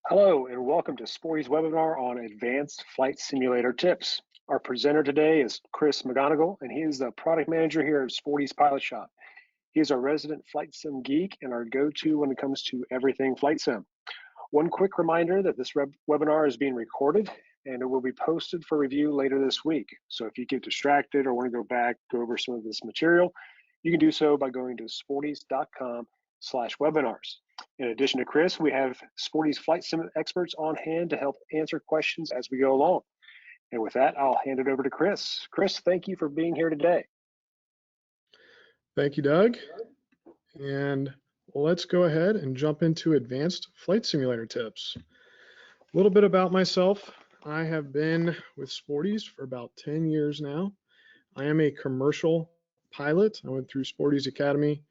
Hello and welcome to Sporty's webinar on advanced flight simulator tips. Our presenter today is Chris McGonegle, and he is the product manager here at Sporty's Pilot Shop. He is our resident flight sim geek and our go-to when it comes to everything flight sim. One quick reminder that this webinar is being recorded and it will be posted for review later this week. So if you get distracted or want to go back, go over some of this material, you can do so by going to sportys.com/webinars. In addition to Chris, we have Sporty's flight sim experts on hand to help answer questions as we go along. And with that, I'll hand it over to Chris. Chris, thank you for being here today. Thank you, Doug. And let's go ahead and jump into advanced flight simulator tips. A little bit about myself. I have been with Sporty's for about 10 years now. I am a commercial pilot. I went through Sporty's Academy,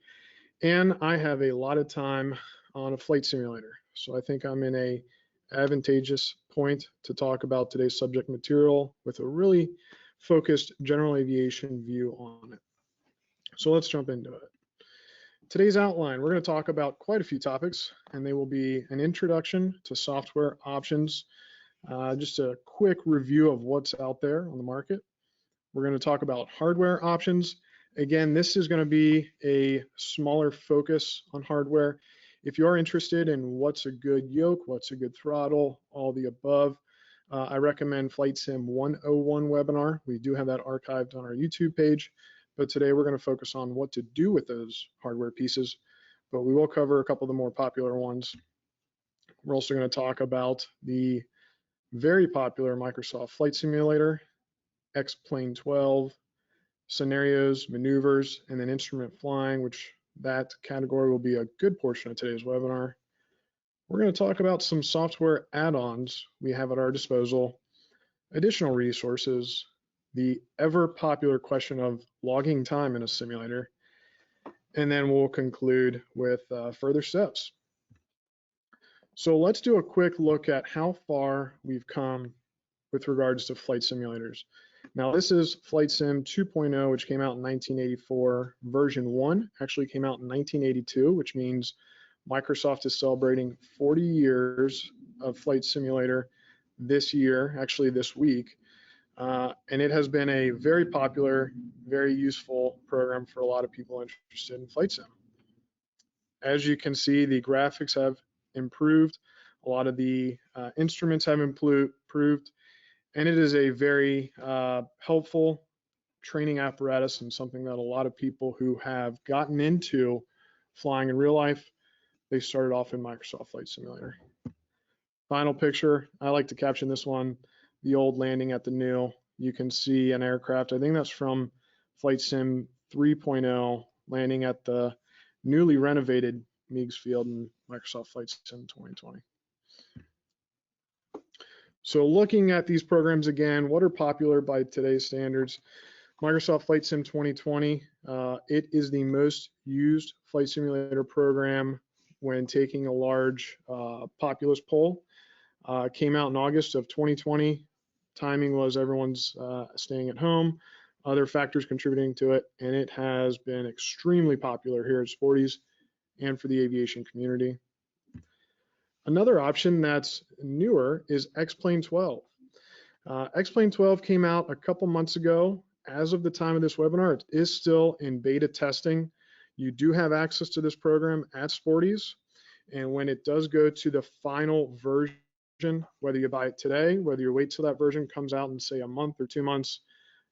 and I have a lot of time on a flight simulator. So I think I'm in a advantageous point to talk about today's subject material with a really focused general aviation view on it. So let's jump into it. Today's outline, we're going to talk about quite a few topics, and they will be an introduction to software options, just a quick review of what's out there on the market. We're going to talk about hardware options. Again, this is going to be a smaller focus on hardware. If you are interested in what's a good yoke, what's a good throttle, all the above, I recommend Flight Sim 101 webinar. We do have that archived on our YouTube page, but today we're going to focus on what to do with those hardware pieces, but we will cover a couple of the more popular ones. We're also going to talk about the very popular Microsoft Flight Simulator, X-Plane 12, scenarios, maneuvers, and then instrument flying, which that category will be a good portion of today's webinar. We're going to talk about some software add-ons we have at our disposal, additional resources, the ever popular question of logging time in a simulator, and then we'll conclude with further steps. So let's do a quick look at how far we've come with regards to flight simulators. Now this is Flight Sim 2.0, which came out in 1984. Version 1 actually came out in 1982, which means Microsoft is celebrating 40 years of Flight Simulator this year, actually this week. And it has been a very popular, very useful program for a lot of people interested in flight sim. As you can see, the graphics have improved. A lot of the instruments have improved. And it is a very helpful training apparatus and something that a lot of people who have gotten into flying in real life, they started off in Microsoft Flight Simulator. Final picture, I like to caption this one, the old landing at the new. You can see an aircraft, I think that's from Flight Sim 3.0, landing at the newly renovated Meigs Field in Microsoft Flight Sim 2020. So looking at these programs again, what are popular by today's standards? Microsoft Flight Sim 2020, it is the most used flight simulator program when taking a large populace poll. Came out in August of 2020. Timing was everyone's staying at home, other factors contributing to it, and it has been extremely popular here at Sporty's and for the aviation community. Another option that's newer is X-Plane 12. X-Plane 12 came out a couple months ago. As of the time of this webinar, it is still in beta testing. You do have access to this program at Sporty's, and when it does go to the final version, whether you buy it today, whether you wait till that version comes out in say a month or 2 months,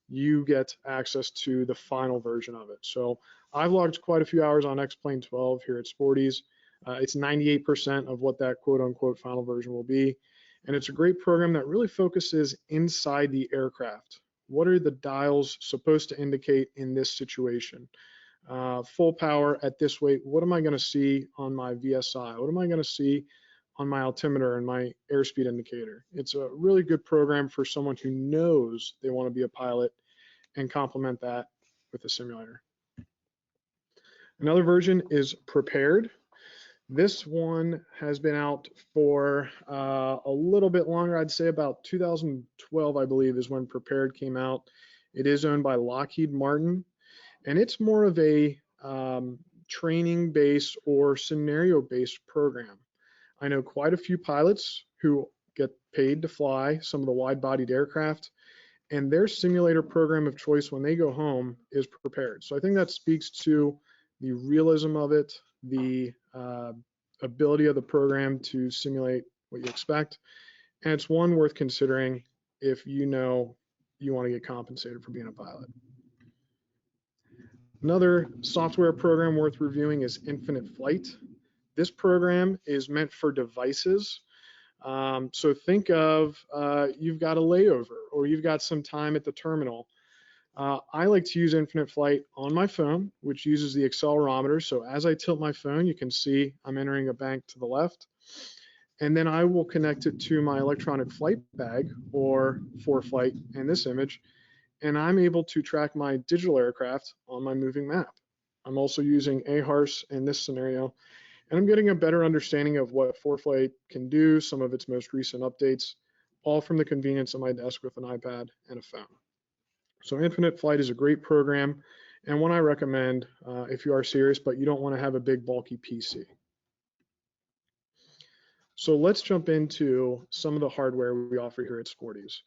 you get access to the final version of it. So I've logged quite a few hours on X-Plane 12 here at Sporty's. It's 98% of what that quote unquote final version will be. And it's a great program that really focuses inside the aircraft. What are the dials supposed to indicate in this situation? Full power at this weight, what am I going to see on my VSI? What am I going to see on my altimeter and my airspeed indicator? It's a really good program for someone who knows they want to be a pilot and complement that with a simulator. Another version is Prepared. This one has been out for a little bit longer. I'd say about 2012, I believe, is when Prepared came out. It is owned by Lockheed Martin, and it's more of a training-based or scenario-based program. I know quite a few pilots who get paid to fly some of the wide-bodied aircraft, and their simulator program of choice when they go home is prepared. So I think that speaks to the realism of it, the ability of the program to simulate what you expect, and it's one worth considering if you know you want to get compensated for being a pilot. Another software program worth reviewing is Infinite Flight. This program is meant for devices. So think of you've got a layover or you've got some time at the terminal. I like to use Infinite Flight on my phone, which uses the accelerometer. So as I tilt my phone, you can see I'm entering a bank to the left. And then I will connect it to my electronic flight bag or ForeFlight in this image, and I'm able to track my digital aircraft on my moving map. I'm also using AHRS in this scenario, and I'm getting a better understanding of what ForeFlight can do, some of its most recent updates, all from the convenience of my desk with an iPad and a phone. So Infinite Flight is a great program and one I recommend if you are serious, but you don't want to have a big bulky PC. So let's jump into some of the hardware we offer here at Sporty's.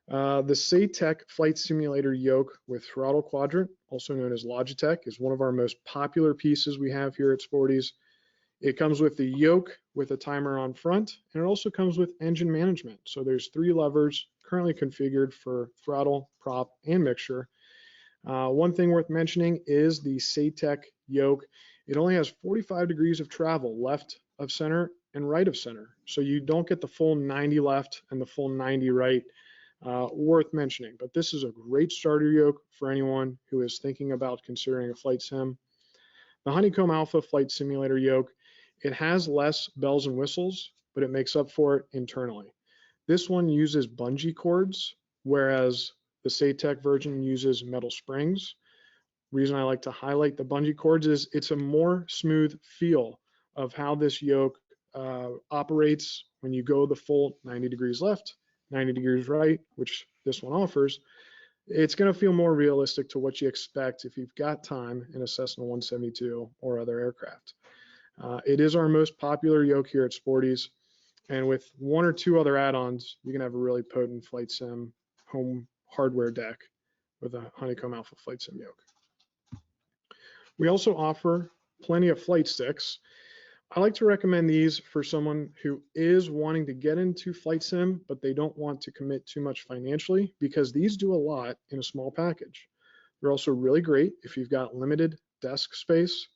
The TakeFlight Simulator Yoke with Throttle Quadrant, also known as Logitech, is one of our most popular pieces we have here at Sporty's. It comes with the yoke with a timer on front, and it also comes with engine management. So there's 3 levers currently configured for throttle, prop, and mixture. One thing worth mentioning is the SATEC yoke. It only has 45 degrees of travel left of center and right of center. So you don't get the full 90 left and the full 90 right. Worth mentioning, but this is a great starter yoke for anyone who is thinking about considering a flight sim. The Honeycomb Alpha Flight Simulator yoke, it has less bells and whistles, but it makes up for it internally. This one uses bungee cords, whereas the SATEC version uses metal springs. Reason I like to highlight the bungee cords is it's a more smooth feel of how this yoke operates when you go the full 90 degrees left, 90 degrees right, which this one offers. It's going to feel more realistic to what you expect if you've got time in a Cessna 172 or other aircraft. It is our most popular yoke here at Sporty's, and with 1 or 2 other add-ons, you can have a really potent flight sim home hardware deck with a Honeycomb Alpha Flight Sim yoke. We also offer plenty of flight sticks. I like to recommend these for someone who is wanting to get into flight sim, but they don't want to commit too much financially, because these do a lot in a small package. They're also really great if you've got limited desk space.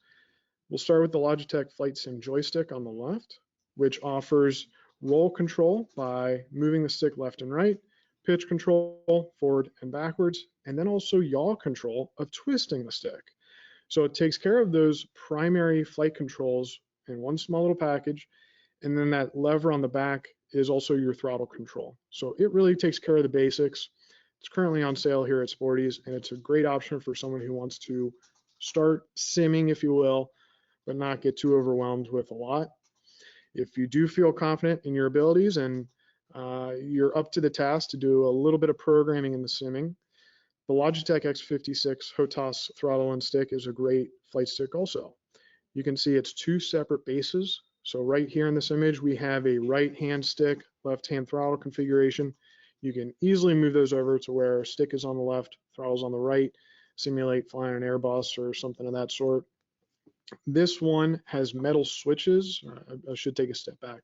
We'll start with the Logitech Flight Sim joystick on the left, which offers roll control by moving the stick left and right, pitch control forward and backwards, and then also yaw control of twisting the stick. So it takes care of those primary flight controls in one small little package, and then that lever on the back is also your throttle control. So it really takes care of the basics. It's currently on sale here at Sporty's, and it's a great option for someone who wants to start simming, if you will, but not get too overwhelmed with a lot. If you do feel confident in your abilities and you're up to the task to do a little bit of programming in the simming, the Logitech X56 HOTAS throttle and stick is a great flight stick also. You can see it's 2 separate bases. So right here in this image, we have a right hand stick, left hand throttle configuration. You can easily move those over to where stick is on the left, throttle's on the right, simulate flying an Airbus or something of that sort. This one has metal switches. I should take a step back.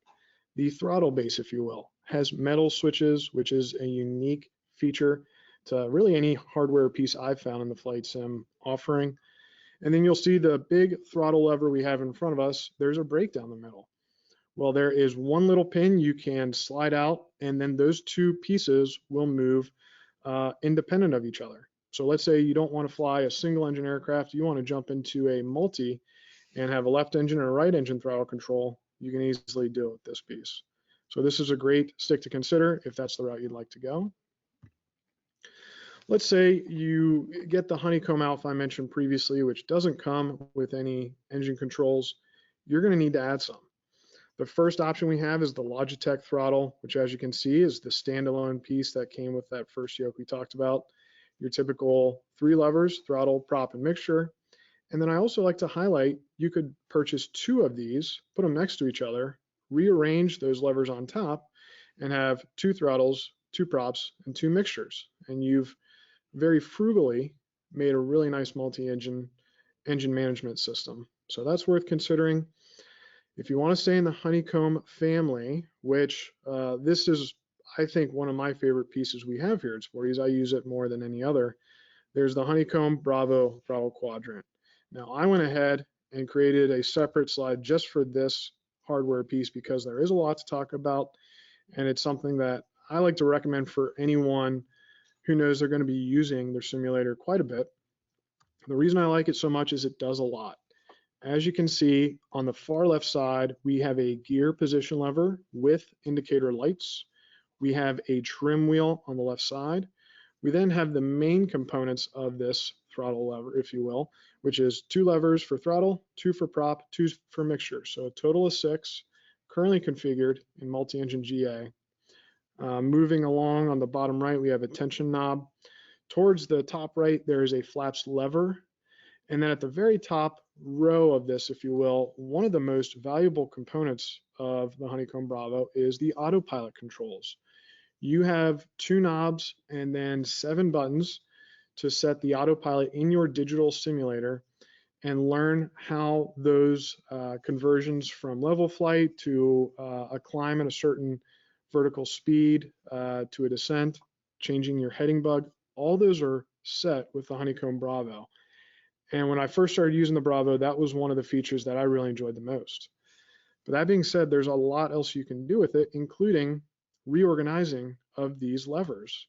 The throttle base, if you will, has metal switches, which is a unique feature to really any hardware piece I've found in the flight sim offering. And then you'll see the big throttle lever we have in front of us. There's a brake down the middle. Well, there is one little pin you can slide out, and then those 2 pieces will move independent of each other. So let's say you don't want to fly a single engine aircraft, you want to jump into a multi and have a left engine and a right engine throttle control. You can easily do it with this piece. So this is a great stick to consider if that's the route you'd like to go. Let's say you get the Honeycomb Alpha I mentioned previously, which doesn't come with any engine controls. You're going to need to add some. The first option we have is the Logitech throttle, which, as you can see, is the standalone piece that came with that first yoke we talked about. Your typical 3 levers, throttle, prop, and mixture. And then I also like to highlight, you could purchase 2 of these, put them next to each other, rearrange those levers on top and have 2 throttles, 2 props, and 2 mixtures. And you've very frugally made a really nice multi-engine engine management system. So that's worth considering. If you want to stay in the Honeycomb family, which this is, I think, one of my favorite pieces we have here at Sporty's. I use it more than any other. There's the Honeycomb Bravo throttle quadrant. Now, I went ahead and created a separate slide just for this hardware piece because there is a lot to talk about, and it's something that I like to recommend for anyone who knows they're going to be using their simulator quite a bit. The reason I like it so much is it does a lot. As you can see on the far left side, we have a gear position lever with indicator lights. We have a trim wheel on the left side. We then have the main components of this throttle lever, if you will, which is 2 levers for throttle, 2 for prop, 2 for mixture. So a total of 6, currently configured in multi-engine GA. Moving along on the bottom right, we have a tension knob. Towards the top right, there is a flaps lever. And then at the very top row of this, if you will, one of the most valuable components of the Honeycomb Bravo is the autopilot controls. You have 2 knobs and then 7 buttons to set the autopilot in your digital simulator and learn how those conversions from level flight to a climb at a certain vertical speed to a descent, changing your heading bug, all those are set with the Honeycomb Bravo. And when I first started using the Bravo, that was one of the features that I really enjoyed the most. But that being said, there's a lot else you can do with it, including reorganizing of these levers.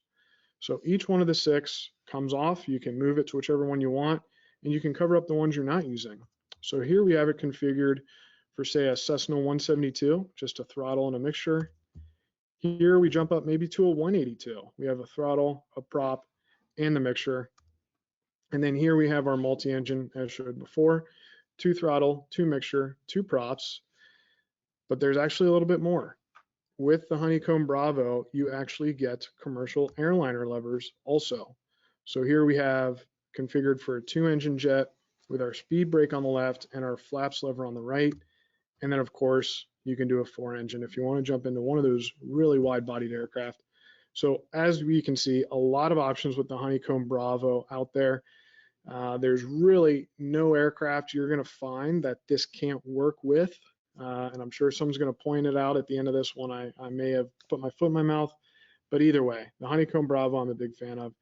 So each one of the 6 comes off. You can move it to whichever one you want, and you can cover up the ones you're not using. So here we have it configured for, say, a Cessna 172, just a throttle and a mixture. Here we jump up maybe to a 182. We have a throttle, a prop, and the mixture. And then here we have our multi-engine, as showed before, 2 throttle, 2 mixture, 2 props. But there's actually a little bit more. With the Honeycomb Bravo, you actually get commercial airliner levers also. So here we have configured for a 2-engine jet with our speed brake on the left and our flaps lever on the right. And then, of course, you can do a 4-engine if you want to jump into one of those really wide-bodied aircraft. So as we can see, a lot of options with the Honeycomb Bravo out there. There's really no aircraft you're going to find that this can't work with. And I'm sure someone's going to point it out at the end of this one. I may have put my foot in my mouth, but either way, the Honeycomb Bravo I'm a big fan of,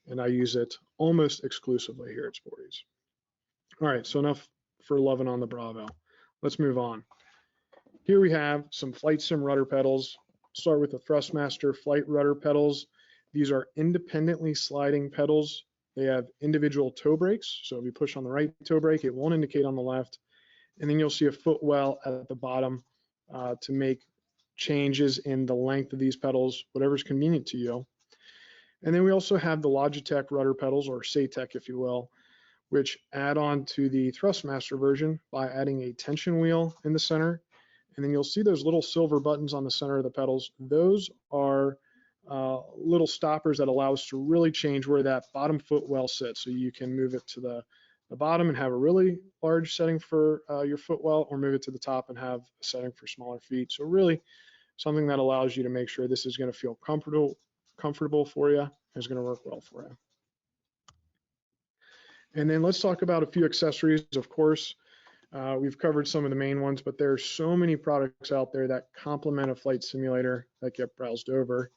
and I use it almost exclusively here at Sporty's. All right, so enough for loving on the Bravo. Let's move on. Here we have some flight sim rudder pedals. Start with the Thrustmaster flight rudder pedals. These are independently sliding pedals. They have individual toe brakes. So if you push on the right toe brake, it won't indicate on the left. And then you'll see a footwell at the bottom to make changes in the length of these pedals, whatever's convenient to you. And then we also have the Logitech rudder pedals, or SATEC if you will, which add on to the Thrustmaster version by adding a tension wheel in the center. And then you'll see those little silver buttons on the center of the pedals. Those are little stoppers that allow us to really change where that bottom footwell sits. So you can move it to the bottom and have a really large setting for your footwell, or move it to the top and have a setting for smaller feet. So really something that allows you to make sure this is going to feel comfortable for you, and is going to work well for you. And then let's talk about a few accessories. Of course, we've covered some of the main ones, but there are so many products out there that complement a flight simulator that get browsed over.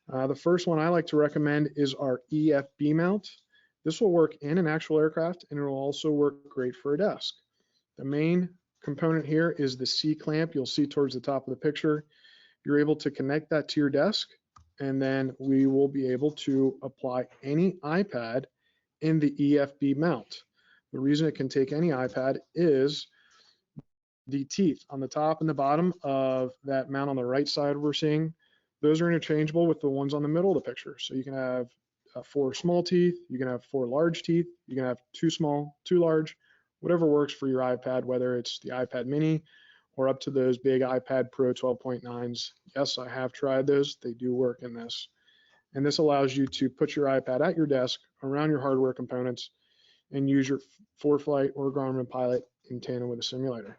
The first one I like to recommend is our EFB mount. This will work in an actual aircraft, and it will also work great for a desk. The main component here is the C-clamp you'll see towards the top of the picture. You're able to connect that to your desk, and then we will be able to apply any iPad in the EFB mount. The reason it can take any iPad is the teeth on the top and the bottom of that mount on the right side we're seeing. Those are interchangeable with the ones on the middle of the picture. So you can have 4 small teeth, you can have 4 large teeth, you can have 2 small, 2 large, whatever works for your iPad, whether it's the iPad mini or up to those big iPad Pro 12.9s. Yes, I have tried those. They do work in this. And this allows you to put your iPad at your desk around your hardware components and use your ForeFlight or Garmin Pilot in tandem with a simulator.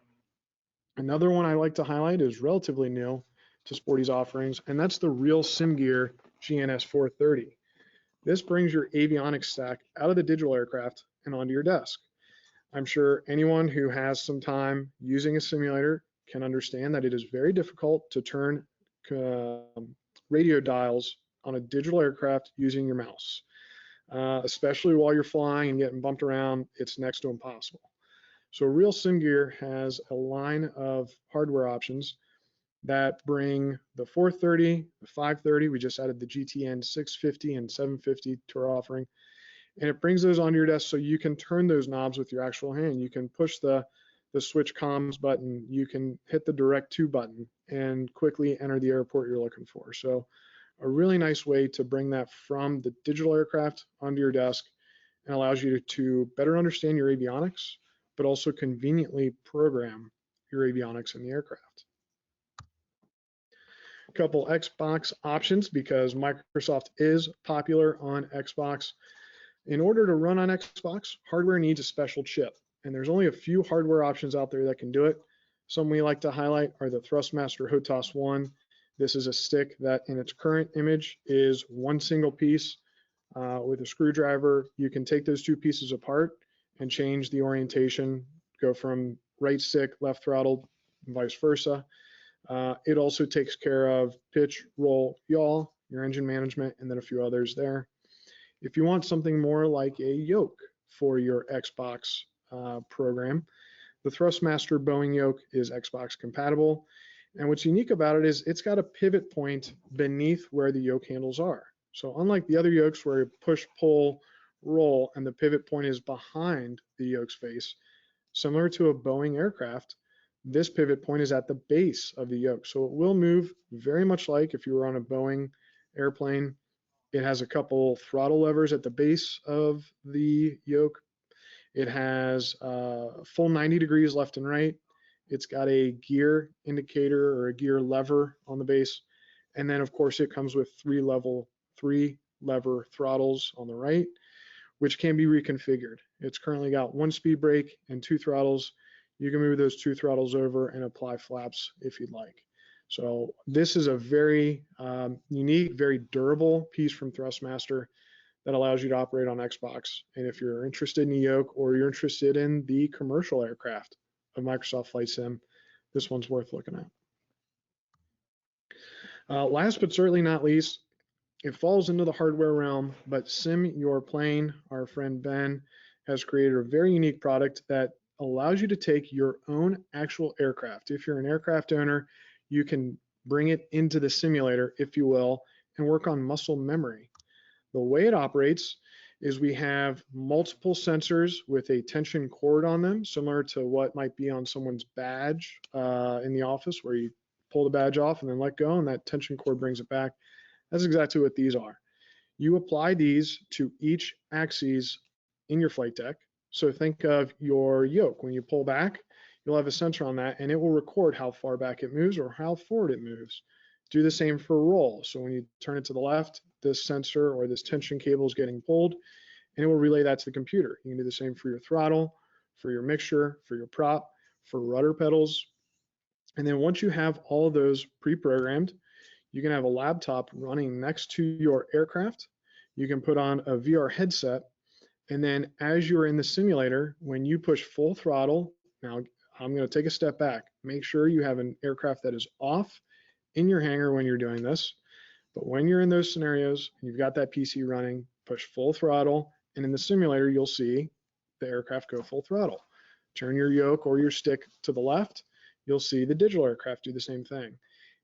Another one I like to highlight is relatively new to Sporty's offerings, and that's the Real SimGear GNS 430. This brings your avionics stack out of the digital aircraft and onto your desk. I'm sure anyone who has some time using a simulator can understand that it is very difficult to turn radio dials on a digital aircraft using your mouse, especially while you're flying and getting bumped around. It's next to impossible. So Real SimGear has a line of hardware options that bring the 430, the 530, we just added the GTN 650 and 750 to our offering, and it brings those onto your desk so you can turn those knobs with your actual hand. You can push the switch comms button, you can hit the direct to button and quickly enter the airport you're looking for. So a really nice way to bring that from the digital aircraft onto your desk, and allows you to better understand your avionics, but also conveniently program your avionics in the aircraft. A couple Xbox options, because Microsoft is popular on Xbox. In order to run on Xbox, hardware needs a special chip, and there's only a few hardware options out there that can do it. Some we like to highlight are the Thrustmaster HOTAS 1. This is a stick that in its current image is one single piece with a screwdriver. You can take those two pieces apart and change the orientation, go from right stick, left throttle, and vice versa. It also takes care of pitch, roll, yaw, your engine management, and then a few others there. If you want something more like a yoke for your Xbox program, the Thrustmaster Boeing yoke is Xbox compatible. And what's unique about it is it's got a pivot point beneath where the yoke handles are. So unlike the other yokes where you push, pull, roll, and the pivot point is behind the yoke's face, similar to a Boeing aircraft, this pivot point is at the base of the yoke. So it will move very much like if you were on a Boeing airplane. It has a couple throttle levers at the base of the yoke. It has full 90 degrees left and right. It's got a gear indicator or a gear lever on the base. And then of course it comes with three lever throttles on the right, which can be reconfigured. It's currently got one speed brake and two throttles. You can move those two throttles over and apply flaps if you'd like. So this is a very unique, very durable piece from Thrustmaster that allows you to operate on Xbox. And if you're interested in the yoke, or you're interested in the commercial aircraft of Microsoft Flight Sim, this one's worth looking at. Last but certainly not least, it falls into the hardware realm, but SimYourPlane, our friend Ben, has created a very unique product that allows you to take your own actual aircraft. If you're an aircraft owner, you can bring it into the simulator, if you will, and work on muscle memory. The way it operates is we have multiple sensors with a tension cord on them, similar to what might be on someone's badge in the office, where you pull the badge off and then let go, and that tension cord brings it back. That's exactly what these are. You apply these to each axis in your flight deck. So think of your yoke. When you pull back, you'll have a sensor on that, and it will record how far back it moves or how forward it moves. Do the same for roll. So when you turn it to the left, this sensor or this tension cable is getting pulled, and it will relay that to the computer. You can do the same for your throttle, for your mixture, for your prop, for rudder pedals. And then once you have all of those pre-programmed, you can have a laptop running next to your aircraft. You can put on a VR headset, and then as you're in the simulator, when you push full throttle, now I'm going to take a step back. Make sure you have an aircraft that is off in your hangar when you're doing this. But when you're in those scenarios, you've got that PC running, push full throttle, and in the simulator, you'll see the aircraft go full throttle. Turn your yoke or your stick to the left, you'll see the digital aircraft do the same thing.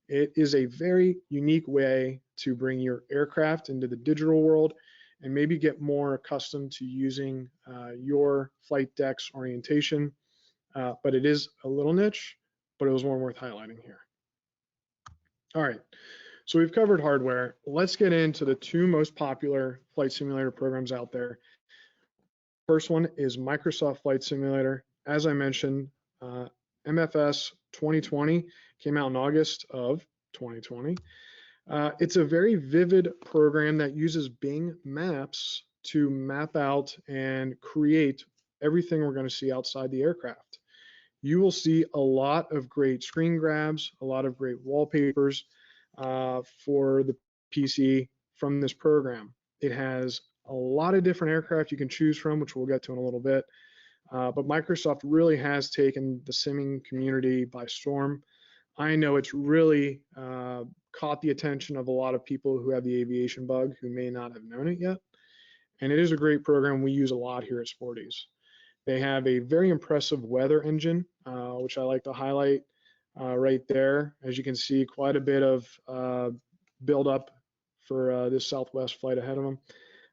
It is a very unique way to bring your aircraft into the digital world and maybe get more accustomed to using your flight deck's orientation. But it is a little niche, but it was one worth highlighting here. All right, so we've covered hardware. Let's get into the two most popular flight simulator programs out there. First one is Microsoft Flight Simulator. As I mentioned, MFS 2020 came out in August of 2020. It's a very vivid program that uses Bing Maps to map out and create everything we're going to see outside the aircraft. you will see a lot of great screen grabs, a lot of great wallpapers for the PC from this program. It has a lot of different aircraft you can choose from, which we'll get to in a little bit. But Microsoft really has taken the simming community by storm. I know it's really caught the attention of a lot of people who have the aviation bug who may not have known it yet. And it is a great program we use a lot here at Sporties. They have a very impressive weather engine, which I like to highlight right there. As you can see, quite a bit of build-up for this Southwest flight ahead of them.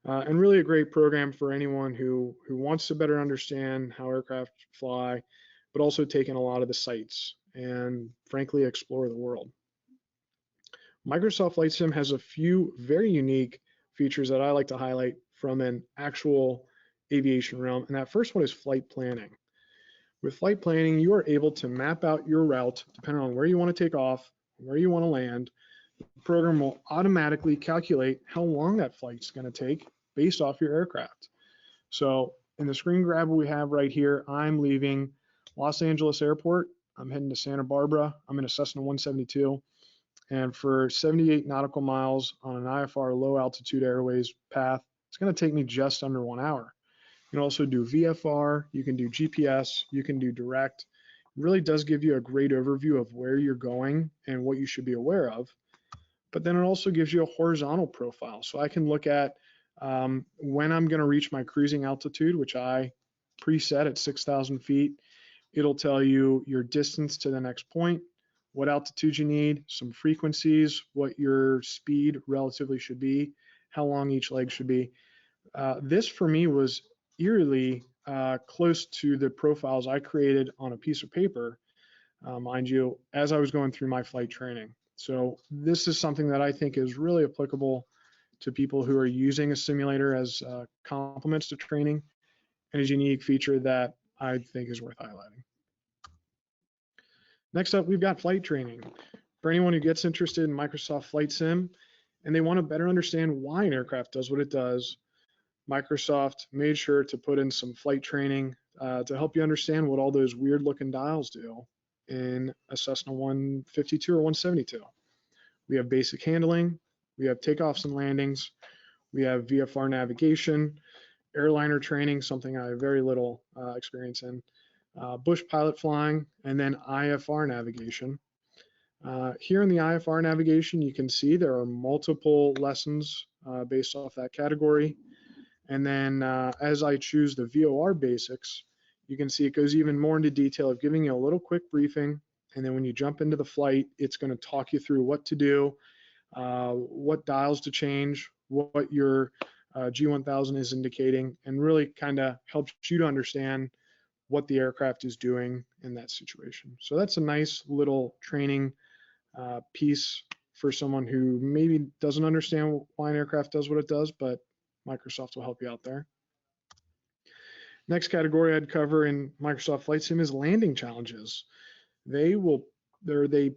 And really a great program for anyone who wants to better understand how aircraft fly, but also take in a lot of the sights and frankly explore the world. Microsoft Flight Sim has a few very unique features that I like to highlight from an actual aviation realm, and that first one is flight planning. With flight planning, you are able to map out your route depending on where you want to take off, where you want to land. The program will automatically calculate how long that flight's going to take based off your aircraft. So in the screen grab we have right here, I'm leaving Los Angeles Airport. I'm heading to Santa Barbara. I'm in a Cessna 172. And for 78 nautical miles on an IFR low altitude airways path, it's going to take me just under 1 hour. You can also do VFR, you can do GPS, you can do direct. It really does give you a great overview of where you're going and what you should be aware of. But then it also gives you a horizontal profile. So I can look at when I'm going to reach my cruising altitude, which I preset at 6,000 feet. It'll tell you your distance to the next point, what altitude you need, some frequencies, what your speed relatively should be, how long each leg should be. This for me was eerily close to the profiles I created on a piece of paper, mind you, as I was going through my flight training. So this is something that I think is really applicable to people who are using a simulator as complements to training, and is a unique feature that I think is worth highlighting. Next up, we've got flight training. For anyone who gets interested in Microsoft Flight Sim and they want to better understand why an aircraft does what it does, Microsoft made sure to put in some flight training to help you understand what all those weird looking dials do in a Cessna 152 or 172. We have basic handling, we have takeoffs and landings, we have VFR navigation, airliner training, something I have very little experience in, bush pilot flying, and then IFR navigation. Here in the IFR navigation, you can see there are multiple lessons based off that category. And then as I choose the VOR basics, you can see it goes even more into detail of giving you a little quick briefing. And then when you jump into the flight, it's going to talk you through what to do, what dials to change, what your G1000 is indicating, and really kind of helps you to understand what the aircraft is doing in that situation. So that's a nice little training piece for someone who maybe doesn't understand why an aircraft does what it does, but Microsoft will help you out there. Next category I'd cover in Microsoft Flight Sim is landing challenges. They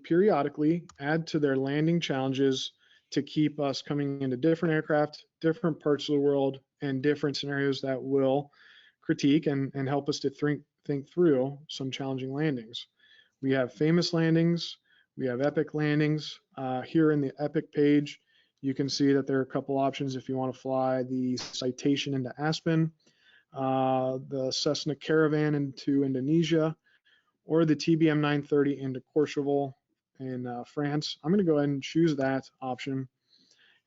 periodically add to their landing challenges to keep us coming into different aircraft, different parts of the world, and different scenarios that will critique and help us to think through some challenging landings. We have famous landings, we have epic landings. Here in the epic page, you can see that there are a couple options if you want to fly the Citation into Aspen, the Cessna Caravan into Indonesia, or the TBM 930 into Courchevel in France. I'm going to go ahead and choose that option.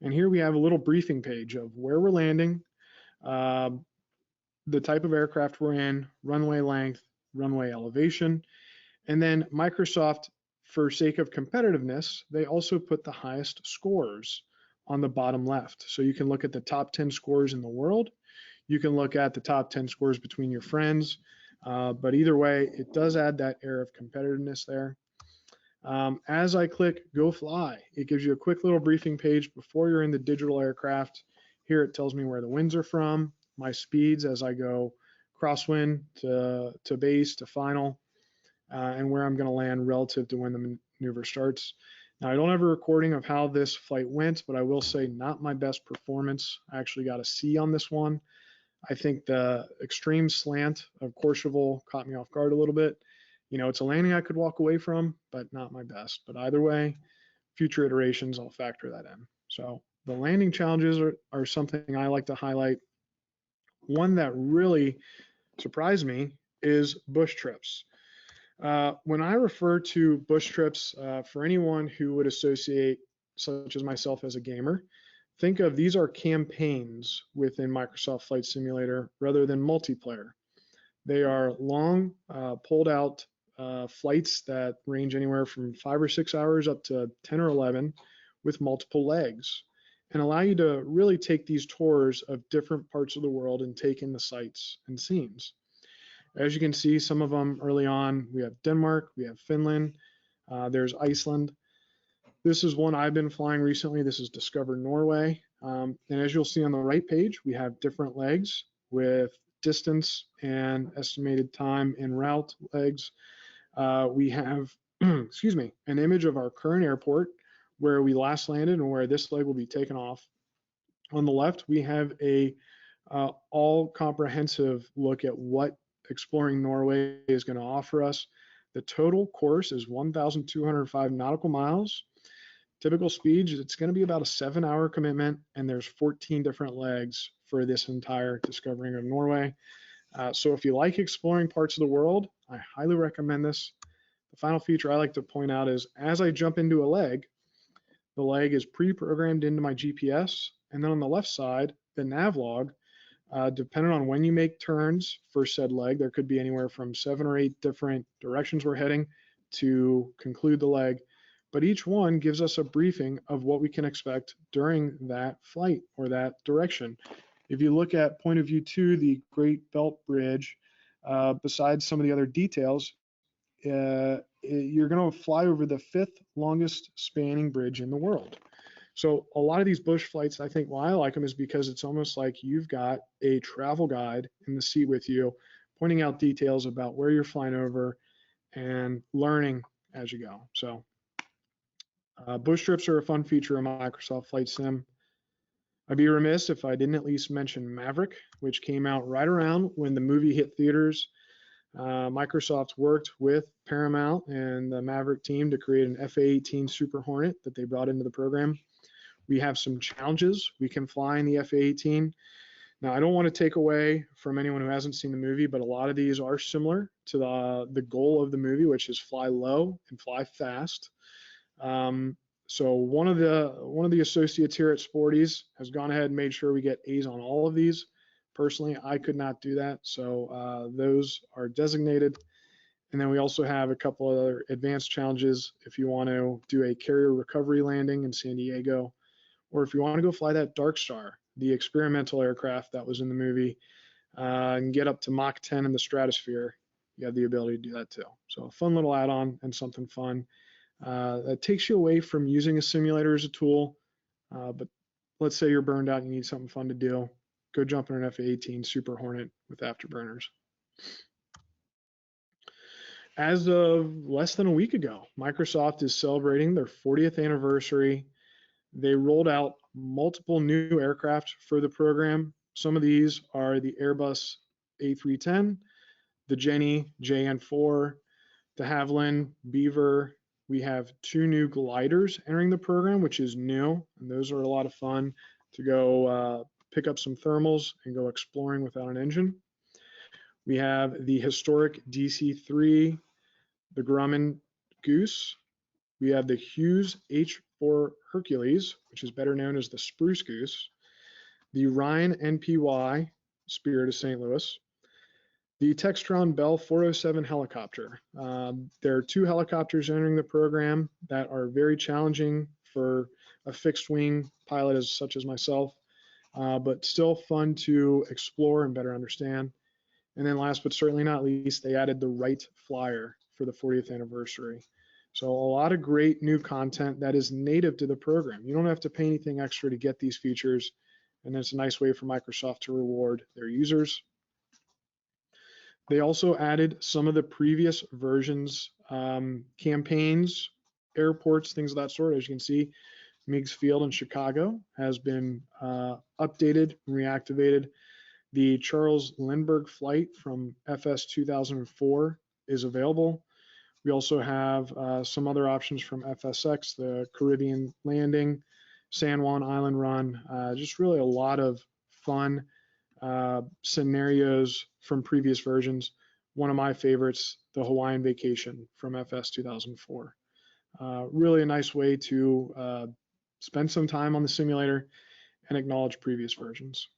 And here we have a little briefing page of where we're landing, the type of aircraft we're in, runway length, runway elevation, and then Microsoft, for sake of competitiveness, they also put the highest scores on the bottom left. So you can look at the top 10 scores in the world. You can look at the top 10 scores between your friends. But either way, it does add that air of competitiveness there. As I click Go Fly, it gives you a quick little briefing page before you're in the digital aircraft. Here it tells me where the winds are from, my speeds as I go crosswind to base to final, and where I'm going to land relative to when the maneuver starts. Now, I don't have a recording of how this flight went, but I will say not my best performance. I actually got a C on this one. I think the extreme slant of Courchevel caught me off guard a little bit, You know, it's a landing I could walk away from, but not my best. But either way, future iterations, I'll factor that in. So the landing challenges are something I like to highlight. One that really surprised me is bush trips. When I refer to bush trips, for anyone who would associate, such as myself as a gamer, think of these are campaigns within Microsoft Flight Simulator rather than multiplayer. They are long, pulled out flights that range anywhere from 5 or 6 hours up to 10 or 11 with multiple legs, and allow you to really take these tours of different parts of the world and take in the sights and scenes. As you can see, some of them early on, we have Denmark, we have Finland, there's Iceland. This is one I've been flying recently. This is Discover Norway. And as you'll see on the right page, we have different legs with distance and estimated time en route legs. We have, excuse me, an image of our current airport where we last landed and where this leg will be taken off. On the left, we have a all comprehensive look at what exploring Norway is going to offer us. The total course is 1,205 nautical miles. Typical speeds, it's going to be about a 7-hour commitment, and there's 14 different legs for this entire discovering of Norway. So if you like exploring parts of the world, I highly recommend this. The final feature I like to point out is as I jump into a leg, the leg is pre-programmed into my GPS, and then on the left side, the nav log, depending on when you make turns for said leg, there could be anywhere from 7 or 8 different directions we're heading to conclude the leg. But each one gives us a briefing of what we can expect during that flight or that direction. If you look at point of view 2, the Great Belt Bridge, besides some of the other details, you're going to fly over the 5th longest spanning bridge in the world. So a lot of these bush flights, I think why I like them is because it's almost like you've got a travel guide in the seat with you, pointing out details about where you're flying over and learning as you go. So bush trips are a fun feature of Microsoft Flight Sim. I'd be remiss if I didn't at least mention Maverick, which came out right around when the movie hit theaters. Microsoft worked with Paramount and the Maverick team to create an FA-18 Super Hornet that they brought into the program. We have some challenges we can fly in the FA-18. Now, I don't want to take away from anyone who hasn't seen the movie, but a lot of these are similar to the goal of the movie, which is fly low and fly fast. So one of the associates here at Sporty's has gone ahead and made sure we get A's on all of these. Personally, I could not do that, so those are designated. And then we also have a couple other advanced challenges if you want to do a carrier recovery landing in San Diego, or if you want to go fly that Dark Star, the experimental aircraft that was in the movie, and get up to Mach 10 in the stratosphere, you have the ability to do that too. So a fun little add-on and something fun. That takes you away from using a simulator as a tool, but let's say you're burned out and you need something fun to do. Go jump in an FA-18 Super Hornet with afterburners. As of less than a week ago, Microsoft is celebrating their 40th anniversary. They rolled out multiple new aircraft for the program. Some of these are the Airbus A310, the Jenny JN4, de Havilland Beaver. We have 2 new gliders entering the program, which is new, and those are a lot of fun to go pick up some thermals and go exploring without an engine. We have the historic DC-3, the Grumman Goose. We have the Hughes H4 Hercules, which is better known as the Spruce Goose, the Ryan NPY Spirit of St. Louis, the Textron Bell 407 helicopter. There are 2 helicopters entering the program that are very challenging for a fixed wing pilot such as myself, but still fun to explore and better understand. And then last but certainly not least, they added the Wright Flyer for the 40th anniversary. So a lot of great new content that is native to the program. You don't have to pay anything extra to get these features, and it's a nice way for Microsoft to reward their users. They also added some of the previous versions, campaigns, airports, things of that sort. As you can see, Meigs Field in Chicago has been updated and reactivated. The Charles Lindbergh flight from FS 2004 is available. We also have some other options from FSX, the Caribbean Landing, San Juan Island Run, just really a lot of fun scenarios from previous versions. One of my favorites, the Hawaiian Vacation from FS 2004. Really a nice way to spend some time on the simulator and acknowledge previous versions.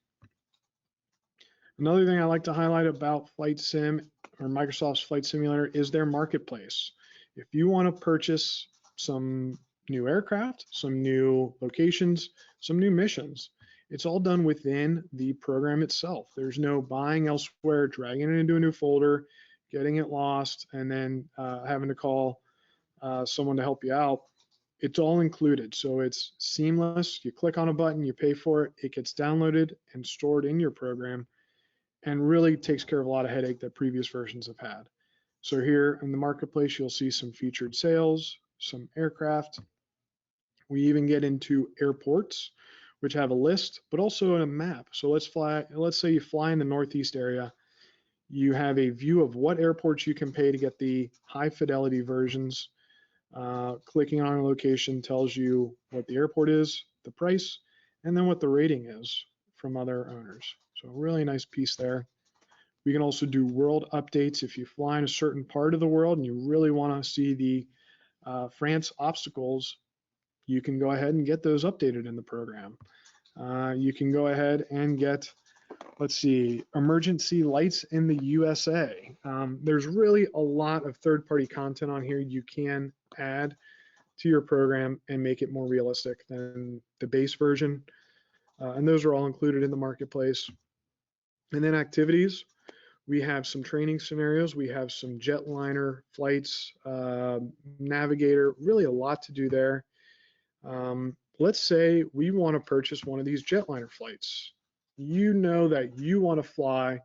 Another thing I like to highlight about Flight Sim or Microsoft's Flight Simulator is their marketplace. If you want to purchase some new aircraft, some new locations, some new missions, it's all done within the program itself. There's no buying elsewhere, dragging it into a new folder, getting it lost, and then having to call someone to help you out. It's all included, so it's seamless. You click on a button, you pay for it, it gets downloaded and stored in your program, and really takes care of a lot of headache that previous versions have had. So here in the marketplace, you'll see some featured sales, some aircraft. We even get into airports, which have a list, but also a map. So let's say you fly in the Northeast area. You have a view of what airports you can pay to get the high fidelity versions. Clicking on a location tells you what the airport is, the price, and then what the rating is from other owners. So a really nice piece there. We can also do world updates. If you fly in a certain part of the world and you really want to see the France obstacles, you can go ahead and get those updated in the program. You can go ahead and get, let's see, emergency lights in the USA. There's really a lot of third-party content on here you can add to your program and make it more realistic than the base version. And those are all included in the marketplace. And then activities, we have some training scenarios, we have some jetliner flights, navigator, really a lot to do there. Let's say we want to purchase one of these jetliner flights. You know that you want to fly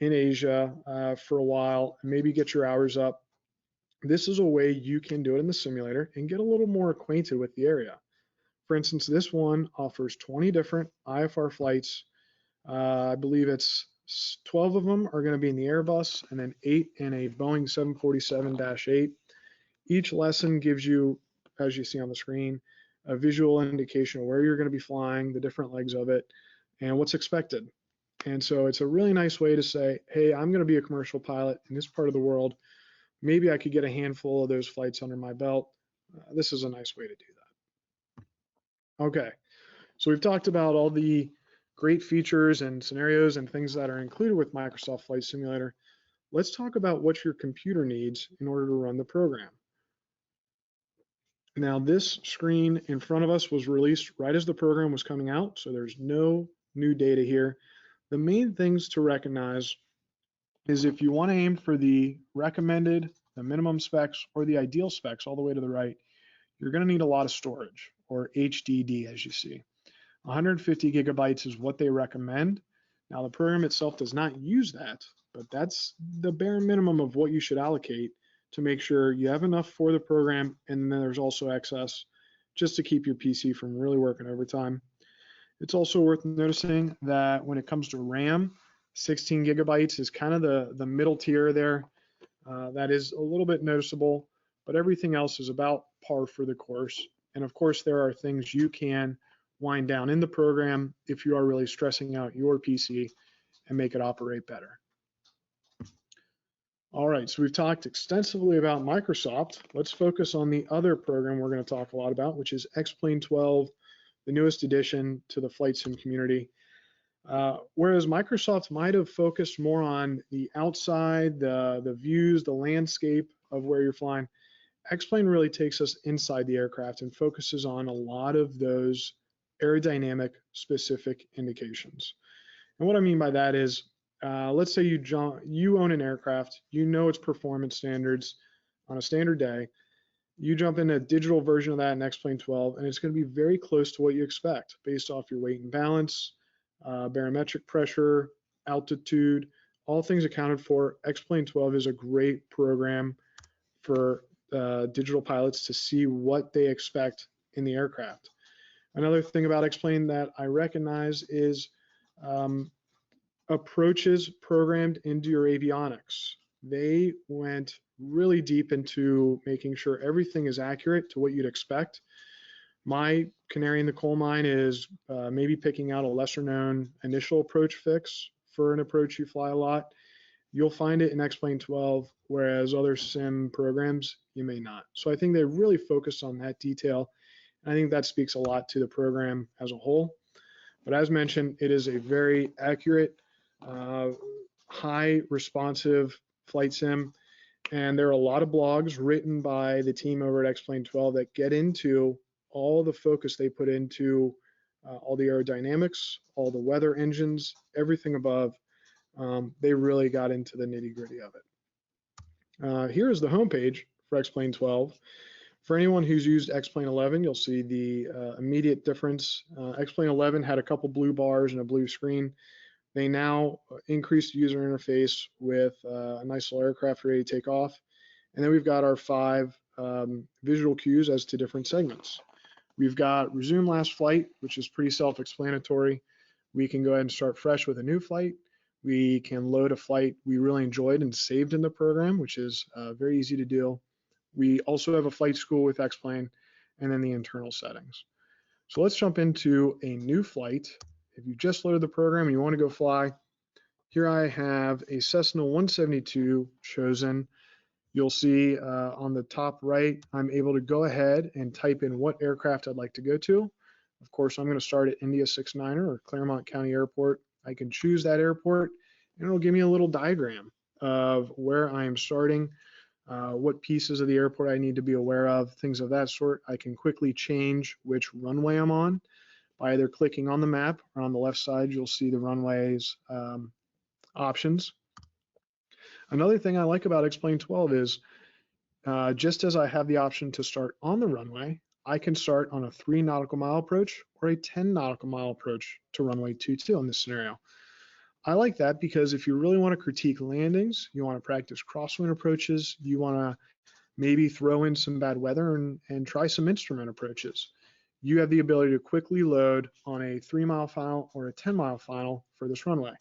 in Asia for a while, and maybe get your hours up. This is a way you can do it in the simulator and get a little more acquainted with the area. For instance, this one offers 20 different IFR flights. I believe it's 12 of them are going to be in the Airbus and then 8 in a Boeing 747-8. Each lesson gives you, as you see on the screen, a visual indication of where you're going to be flying, the different legs of it, and what's expected. And so it's a really nice way to say, hey, I'm going to be a commercial pilot in this part of the world. Maybe I could get a handful of those flights under my belt. This is a nice way to do that. Okay, so we've talked about all the great features and scenarios and things that are included with Microsoft Flight Simulator. Let's talk about what your computer needs in order to run the program. Now, this screen in front of us was released right as the program was coming out, so there's no new data here. The main things to recognize is if you want to aim for the recommended, the minimum specs, or the ideal specs all the way to the right, you're going to need a lot of storage, or HDD, as you see. 150 gigabytes is what they recommend. Now, the program itself does not use that, but that's the bare minimum of what you should allocate to make sure you have enough for the program, and then there's also excess just to keep your PC from really working overtime. It's also worth noticing that when it comes to RAM, 16 gigabytes is kind of the middle tier there. That is a little bit noticeable, but everything else is about par for the course. And of course, there are things you can wind down in the program if you are really stressing out your PC and make it operate better. All right, so we've talked extensively about Microsoft. Let's focus on the other program we're going to talk a lot about, which is X-Plane 12, the newest addition to the flight sim community. Whereas Microsoft might have focused more on the outside, the views, the landscape of where you're flying, X-Plane really takes us inside the aircraft and focuses on a lot of those aerodynamic specific indications. And what I mean by that is, let's say you own an aircraft, you know its performance standards on a standard day, you jump in a digital version of that in X-Plane 12, and it's going to be very close to what you expect based off your weight and balance, barometric pressure, altitude, all things accounted for. X-Plane 12 is a great program for digital pilots to see what they expect in the aircraft. Another thing about X-Plane that I recognize is approaches programmed into your avionics. They went really deep into making sure everything is accurate to what you'd expect. My canary in the coal mine is maybe picking out a lesser known initial approach fix for an approach you fly a lot. You'll find it in X-Plane 12, whereas other sim programs, you may not. So I think they really focus on that detail. And I think that speaks a lot to the program as a whole. But as mentioned, it is a very accurate, high responsive flight sim. And there are a lot of blogs written by the team over at X-Plane 12 that get into all the focus they put into all the aerodynamics, all the weather engines, everything above. They really got into the nitty gritty of it. Here is the homepage for X-Plane 12. For anyone who's used X-Plane 11, you'll see the immediate difference. X-Plane 11 had a couple blue bars and a blue screen. They now increased the user interface with a nice little aircraft ready to take off. And then we've got our 5 visual cues as to different segments. We've got resume last flight, which is pretty self-explanatory. We can go ahead and start fresh with a new flight. We can load a flight we really enjoyed and saved in the program, which is very easy to do. We also have a flight school with X-Plane, and then the internal settings. So let's jump into a new flight. If you just loaded the program and you want to go fly, here I have a Cessna 172 chosen. You'll see on the top right, I'm able to go ahead and type in what aircraft I'd like to go to. Of course, I'm going to start at India 69er or Claremont County Airport. I can choose that airport, and it'll give me a little diagram of where I am starting, what pieces of the airport I need to be aware of, things of that sort. I can quickly change which runway I'm on by either clicking on the map, or on the left side, you'll see the runways options. Another thing I like about X-Plane 12 is just as I have the option to start on the runway, I can start on a 3 nautical mile approach or a 10 nautical mile approach to runway 22 in this scenario. I like that because if you really want to critique landings, you want to practice crosswind approaches, you want to maybe throw in some bad weather and try some instrument approaches, you have the ability to quickly load on a 3 mile final or a 10 mile final for this runway.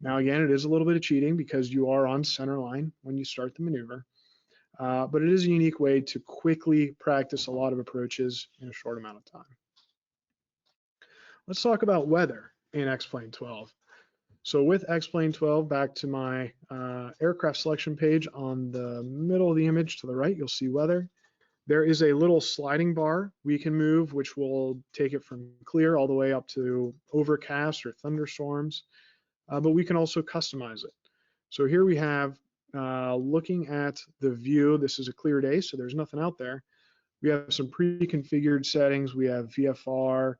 Now, again, it is a little bit of cheating because you are on center line when you start the maneuver, but it is a unique way to quickly practice a lot of approaches in a short amount of time. Let's talk about weather in X-Plane 12. So with X-Plane 12, back to my aircraft selection page on the middle of the image to the right, you'll see weather. There is a little sliding bar we can move, which will take it from clear all the way up to overcast or thunderstorms, but we can also customize it. So here we have, looking at the view, this is a clear day, so there's nothing out there. We have some pre-configured settings. We have VFR,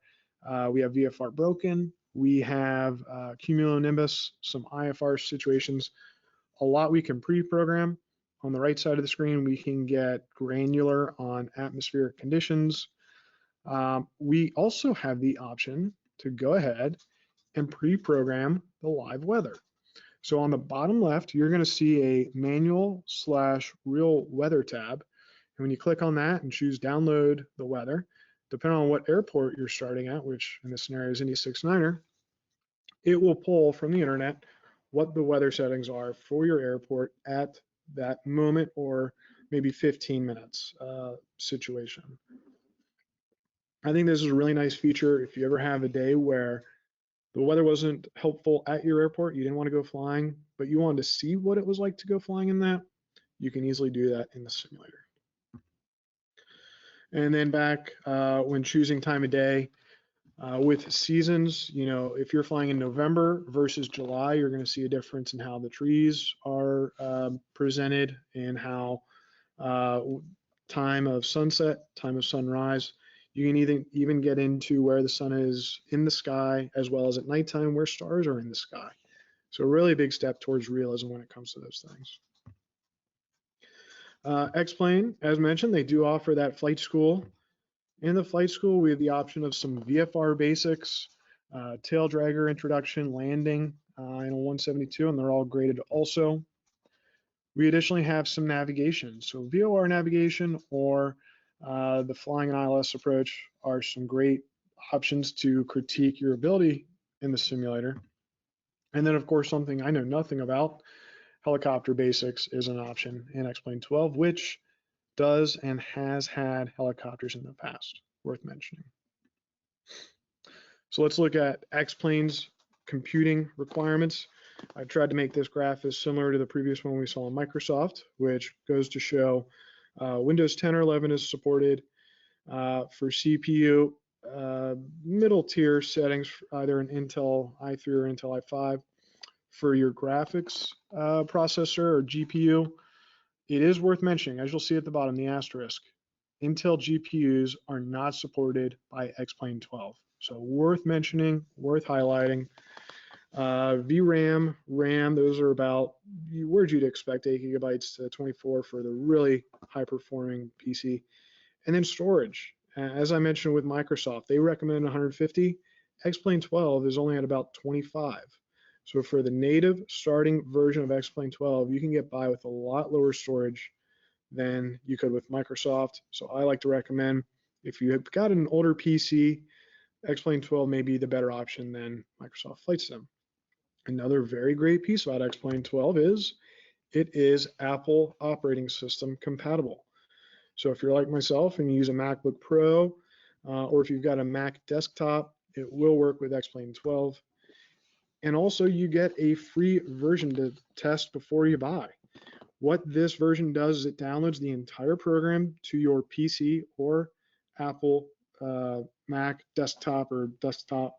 we have VFR broken, we have cumulonimbus, some IFR situations, a lot we can pre-program. On the right side of the screen, we can get granular on atmospheric conditions. We also have the option to go ahead and pre-program the live weather. So on the bottom left, you're going to see a manual/real weather tab. And when you click on that and choose download the weather, depending on what airport you're starting at, which in this scenario is India 69er, it will pull from the internet what the weather settings are for your airport at that moment or maybe 15 minutes situation. I think this is a really nice feature if you ever have a day where the weather wasn't helpful at your airport, you didn't want to go flying, but you wanted to see what it was like to go flying in that, you can easily do that in the simulator. And then back when choosing time of day, with seasons, you know, if you're flying in November versus July, you're going to see a difference in how the trees are presented and how time of sunset, time of sunrise. You can even get into where the sun is in the sky, as well as at nighttime where stars are in the sky. So a really big step towards realism when it comes to those things. X-Plane, as mentioned, they do offer that flight school. In the flight school, we have the option of some VFR basics, tail dragger introduction, landing in a 172, and they're all graded also. We additionally have some navigation. So VOR navigation or the flying and ILS approach are some great options to critique your ability in the simulator. And then, of course, something I know nothing about, helicopter basics is an option in X-Plane 12, which does and has had helicopters in the past, worth mentioning. So let's look at X-Plane's computing requirements. I've tried to make this graph as similar to the previous one we saw on Microsoft, which goes to show Windows 10 or 11 is supported. For CPU, middle tier settings, either an Intel i3 or Intel i5. For your graphics processor or GPU, it is worth mentioning, as you'll see at the bottom, the asterisk, Intel GPUs are not supported by X-Plane 12. So worth mentioning, worth highlighting. VRAM, RAM, those are about, where'd you expect, 8 gigabytes to 24 for the really high performing PC. And then storage, as I mentioned with Microsoft, they recommend 150. X-Plane 12 is only at about 25. So for the native starting version of X-Plane 12, you can get by with a lot lower storage than you could with Microsoft. So I like to recommend, if you have got an older PC, X-Plane 12 may be the better option than Microsoft Flight Sim. Another very great piece about X-Plane 12 is it is Apple operating system compatible. So if you're like myself and you use a MacBook Pro, or if you've got a Mac desktop, it will work with X-Plane 12. And also you get a free version to test before you buy. What this version does is it downloads the entire program to your PC or Apple Mac desktop or desktop.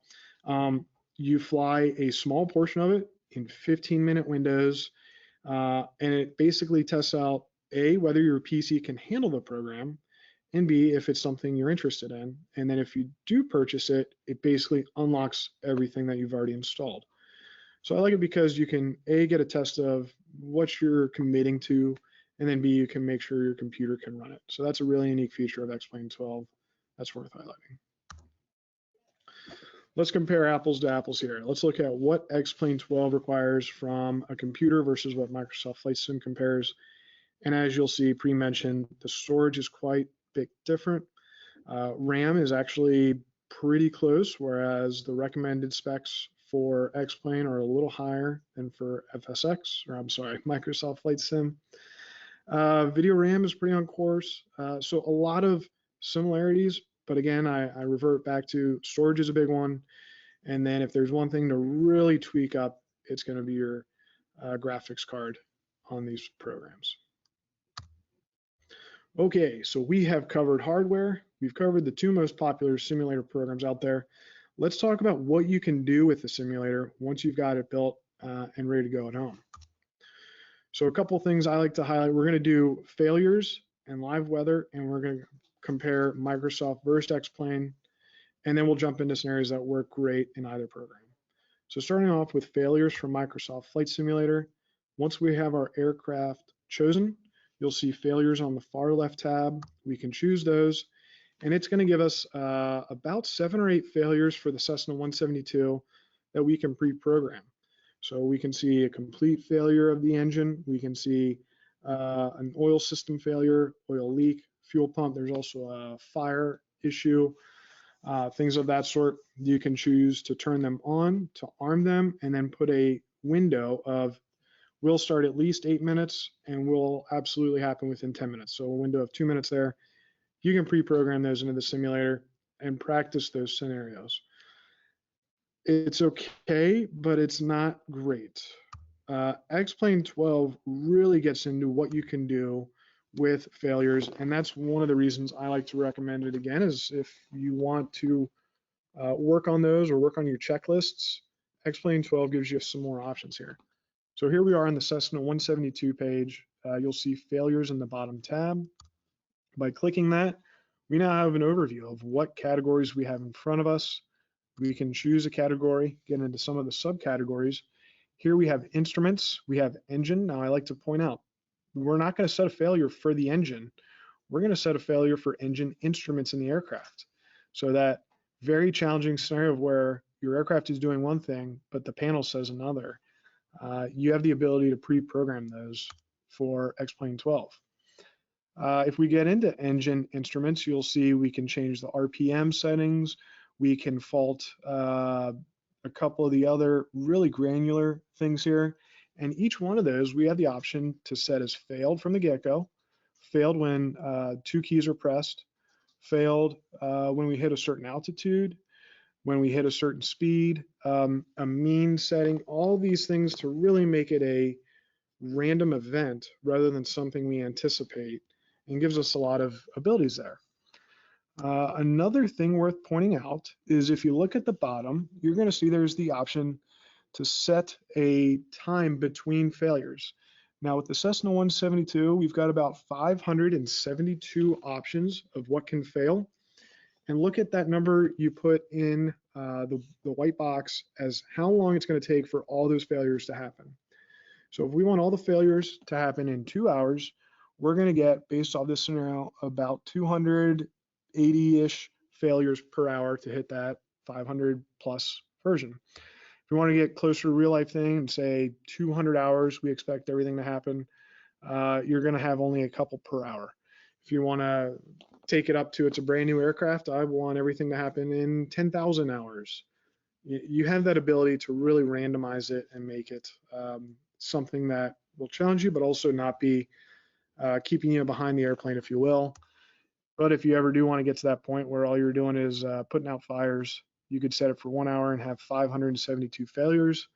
You fly a small portion of it in 15-minute windows, and it basically tests out A, whether your PC can handle the program, and B, if it's something you're interested in. And then if you do purchase it, it basically unlocks everything that you've already installed. So I like it because you can A, get a test of what you're committing to, and then B, you can make sure your computer can run it. So that's a really unique feature of X-Plane 12 that's worth highlighting. Let's compare apples to apples here. Let's look at what X-Plane 12 requires from a computer versus what Microsoft Flight Sim compares. And as you'll see pre-mentioned, the storage is quite a bit different. RAM is actually pretty close, whereas the recommended specs for X-Plane are a little higher than for FSX, or I'm sorry, Microsoft Flight Sim. Video RAM is pretty on course. So a lot of similarities, but again, I revert back to storage is a big one. And then if there's one thing to really tweak up, it's going to be your graphics card on these programs. Okay, so we have covered hardware. We've covered the two most popular simulator programs out there. Let's talk about what you can do with the simulator once you've got it built and ready to go at home. So a couple things I like to highlight. We're going to do failures and live weather, and we're going to compare Microsoft versus X-Plane, and then we'll jump into scenarios that work great in either program. So starting off with failures from Microsoft Flight Simulator, once we have our aircraft chosen, you'll see failures on the far left tab. We can choose those, and it's going to give us about 7 or 8 failures for the Cessna 172 that we can pre-program. So we can see a complete failure of the engine. We can see an oil system failure, oil leak, fuel pump. There's also a fire issue, things of that sort. You can choose to turn them on, to arm them, and then put a window of will start at least 8 minutes and will absolutely happen within 10 minutes. So a window of 2 minutes there. You can pre-program those into the simulator and practice those scenarios. It's okay, but it's not great. X-Plane 12 really gets into what you can do with failures, and that's one of the reasons I like to recommend it again, is if you want to work on those or work on your checklists, X-Plane 12 gives you some more options here. So here we are on the Cessna 172 page. You'll see failures in the bottom tab. By clicking that, we now have an overview of what categories we have in front of us. We can choose a category, get into some of the subcategories. Here we have instruments, we have engine. Now I like to point out, we're not going to set a failure for the engine. We're going to set a failure for engine instruments in the aircraft. So that very challenging scenario of where your aircraft is doing one thing, but the panel says another. You have the ability to pre-program those for X-Plane 12. If we get into engine instruments, you'll see we can change the RPM settings. We can fault a couple of the other really granular things here. And each one of those, we have the option to set as failed from the get-go, failed when 2 keys are pressed, failed when we hit a certain altitude, when we hit a certain speed, a mean setting, all these things to really make it a random event rather than something we anticipate, and gives us a lot of abilities there. Another thing worth pointing out is if you look at the bottom, you're going to see there's the option to set a time between failures. Now with the Cessna 172, we've got about 572 options of what can fail. And look at that number you put in the white box as how long it's going to take for all those failures to happen. So if we want all the failures to happen in 2 hours, we're going to get, based off this scenario, about 280-ish failures per hour to hit that 500 plus version. If we want to get closer to real life thing and say 200 hours, we expect everything to happen, you're going to have only a couple per hour. If you want to take it up to it's a brand new aircraft, I want everything to happen in 10,000 hours. You have that ability to really randomize it and make it something that will challenge you, but also not be keeping you behind the airplane, if you will. But if you ever do want to get to that point where all you're doing is putting out fires, you could set it for 1 hour and have 572 failures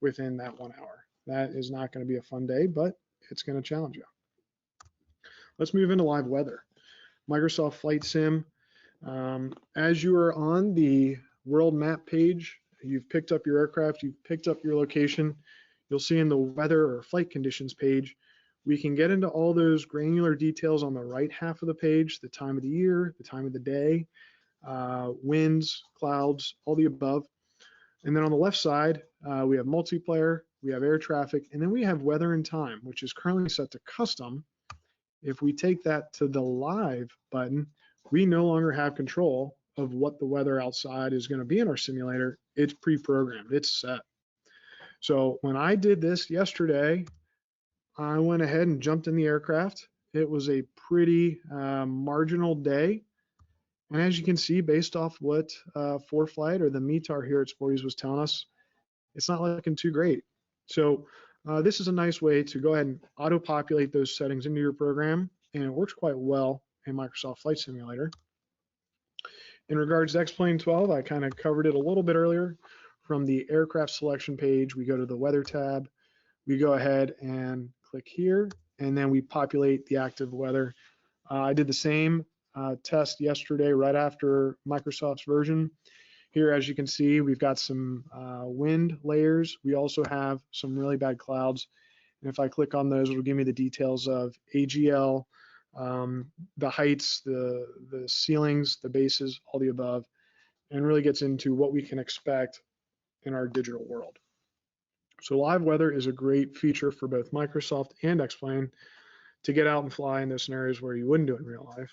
within that 1 hour. That is not going to be a fun day, but it's going to challenge you. Let's move into live weather. Microsoft Flight Sim. As you are on the world map page, you've picked up your aircraft, you've picked up your location, you'll see in the weather or flight conditions page, we can get into all those granular details on the right half of the page, the time of the year, the time of the day, winds, clouds, all the above. And then on the left side, we have multiplayer, we have air traffic, and then we have weather and time, which is currently set to custom. If we take that to the live button, we no longer have control of what the weather outside is going to be in our simulator. It's pre-programmed, it's set. So when I did this yesterday, I went ahead and jumped in the aircraft. It was a pretty marginal day. And as you can see, based off what ForeFlight or the METAR here at Sporty's was telling us, it's not looking too great. So this is a nice way to go ahead and auto-populate those settings into your program, and it works quite well in Microsoft Flight Simulator. In regards to X-Plane 12, I kind of covered it a little bit earlier. From the aircraft selection page, we go to the weather tab. We go ahead and click here, and then we populate the active weather. I did the same test yesterday right after Microsoft's version. Here, as you can see, we've got some wind layers. We also have some really bad clouds. And if I click on those, it'll give me the details of AGL, the heights, the ceilings, the bases, all the above, and really gets into what we can expect in our digital world. So live weather is a great feature for both Microsoft and X-Plane to get out and fly in those scenarios where you wouldn't do it in real life.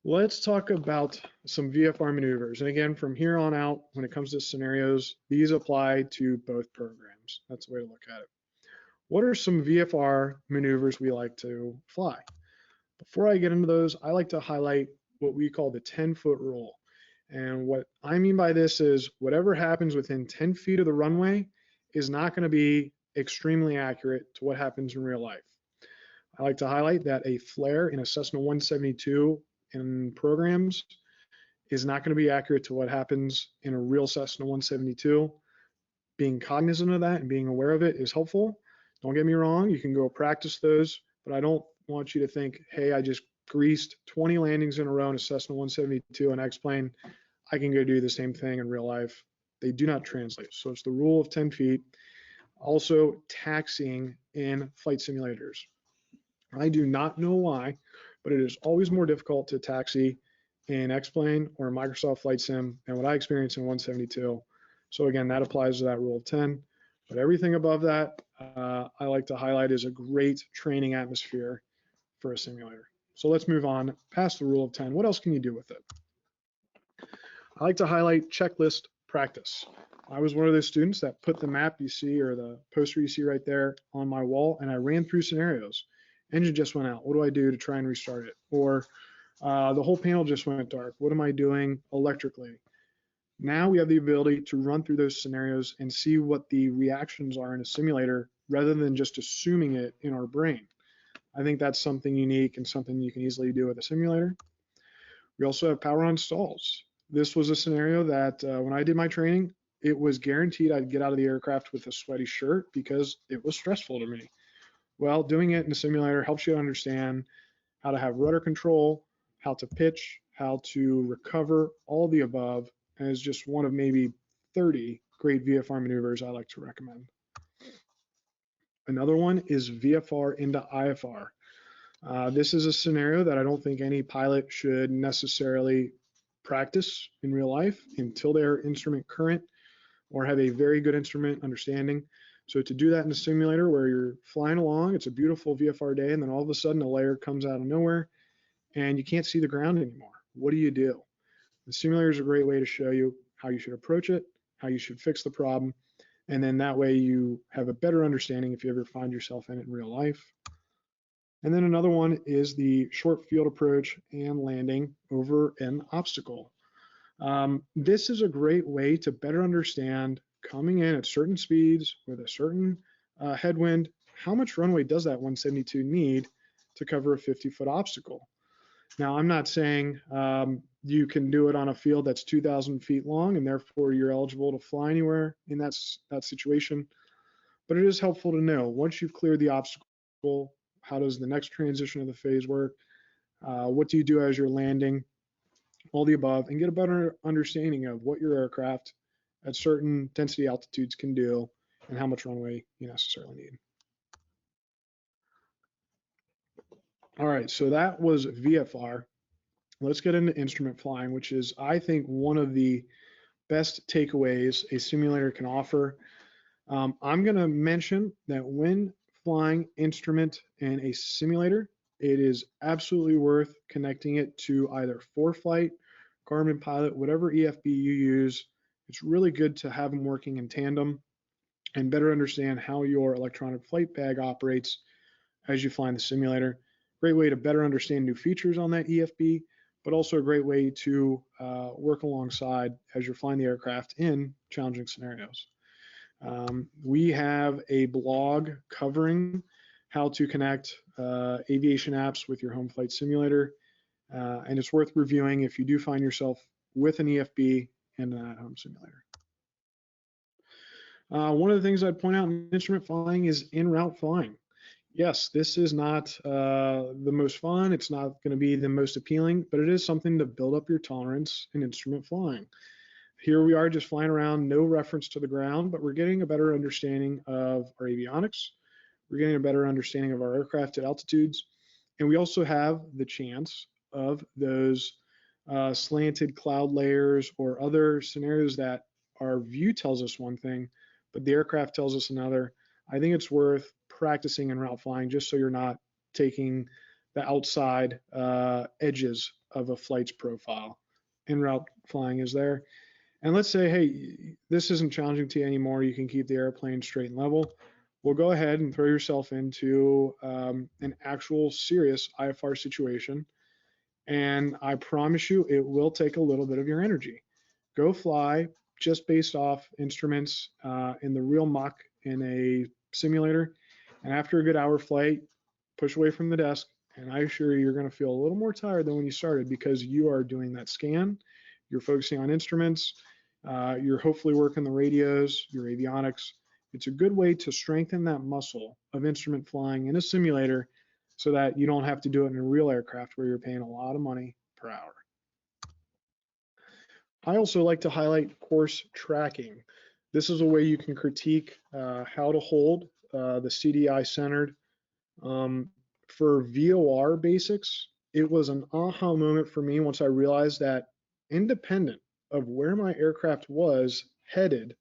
Let's talk about some VFR maneuvers. And again, from here on out, when it comes to scenarios, these apply to both programs. That's the way to look at it. What are some VFR maneuvers we like to fly? Before I get into those, I like to highlight what we call the 10-foot rule. And what I mean by this is whatever happens within 10 feet of the runway is not going to be extremely accurate to what happens in real life. I like to highlight that a flare in a Cessna 172 in programs is not going to be accurate to what happens in a real Cessna 172. Being cognizant of that and being aware of it is helpful. Don't get me wrong, you can go practice those, but I don't want you to think, hey, I just greased 20 landings in a row in a Cessna 172 and X-Plane. I can go do the same thing in real life. They do not translate. So it's the rule of 10 feet. Also, taxiing in flight simulators. I do not know why, but it is always more difficult to taxi in X-Plane or Microsoft Flight Sim than what I experienced in 172. So again, that applies to that rule of 10. But everything above that, I like to highlight is a great training atmosphere for a simulator. So let's move on past the rule of 10. What else can you do with it? I like to highlight checklist practice. I was one of those students that put the map you see or the poster you see right there on my wall, and I ran through scenarios. Engine just went out. What do I do to try and restart it? Or the whole panel just went dark. What am I doing electrically? Now we have the ability to run through those scenarios and see what the reactions are in a simulator rather than just assuming it in our brain. I think that's something unique and something you can easily do with a simulator. We also have power on stalls. This was a scenario that when I did my training, it was guaranteed I'd get out of the aircraft with a sweaty shirt because it was stressful to me. Well, doing it in a simulator helps you understand how to have rudder control, how to pitch, how to recover, all the above, and is just one of maybe 30 great VFR maneuvers I like to recommend. Another one is VFR into IFR. This is a scenario that I don't think any pilot should necessarily practice in real life until they're instrument current or have a very good instrument understanding. So to do that in a simulator where you're flying along, it's a beautiful VFR day, and then all of a sudden a layer comes out of nowhere and you can't see the ground anymore. What do? The simulator is a great way to show you how you should approach it, how you should fix the problem, and then that way you have a better understanding if you ever find yourself in it in real life. And then another one is the short field approach and landing over an obstacle. This is a great way to better understand coming in at certain speeds with a certain headwind, how much runway does that 172 need to cover a 50-foot obstacle? Now, I'm not saying you can do it on a field that's 2,000 feet long and therefore you're eligible to fly anywhere in that situation, but it is helpful to know once you've cleared the obstacle, how does the next transition of the phase work? What do you do as you're landing? All the above, and get a better understanding of what your aircraft at certain density altitudes can do and how much runway you necessarily need. All right, so that was VFR. Let's get into instrument flying, which is, I think, one of the best takeaways a simulator can offer. I'm going to mention that when flying instrument in a simulator, it is absolutely worth connecting it to either ForeFlight, Garmin Pilot, whatever EFB you use. It's really good to have them working in tandem and better understand how your electronic flight bag operates as you fly in the simulator. Great way to better understand new features on that EFB, but also a great way to work alongside as you're flying the aircraft in challenging scenarios. We have a blog covering how to connect aviation apps with your home flight simulator, and it's worth reviewing if you do find yourself with an EFB and an at-home simulator. One of the things I'd point out in instrument flying is in-route flying. Yes, this is not the most fun. It's not going to be the most appealing, but it is something to build up your tolerance in instrument flying. Here we are just flying around, no reference to the ground, but we're getting a better understanding of our avionics. We're getting a better understanding of our aircraft at altitudes. And we also have the chance of those slanted cloud layers or other scenarios that our view tells us one thing, but the aircraft tells us another. I think it's worth practicing in route flying just so you're not taking the outside edges of a flight's profile. In route flying is there. And let's say, hey, this isn't challenging to you anymore. You can keep the airplane straight and level. Well, go ahead and throw yourself into an actual serious IFR situation. And I promise you, it will take a little bit of your energy. Go fly just based off instruments in the real muck in a simulator. And after a good hour flight, push away from the desk. And I assure you, you're going to feel a little more tired than when you started because you are doing that scan. You're focusing on instruments. You're hopefully working the radios, your avionics. It's a good way to strengthen that muscle of instrument flying in a simulator so that you don't have to do it in a real aircraft where you're paying a lot of money per hour. I also like to highlight course tracking. This is a way you can critique how to hold the CDI centered. For VOR basics, it was an aha moment for me once I realized that independent of where my aircraft was headed,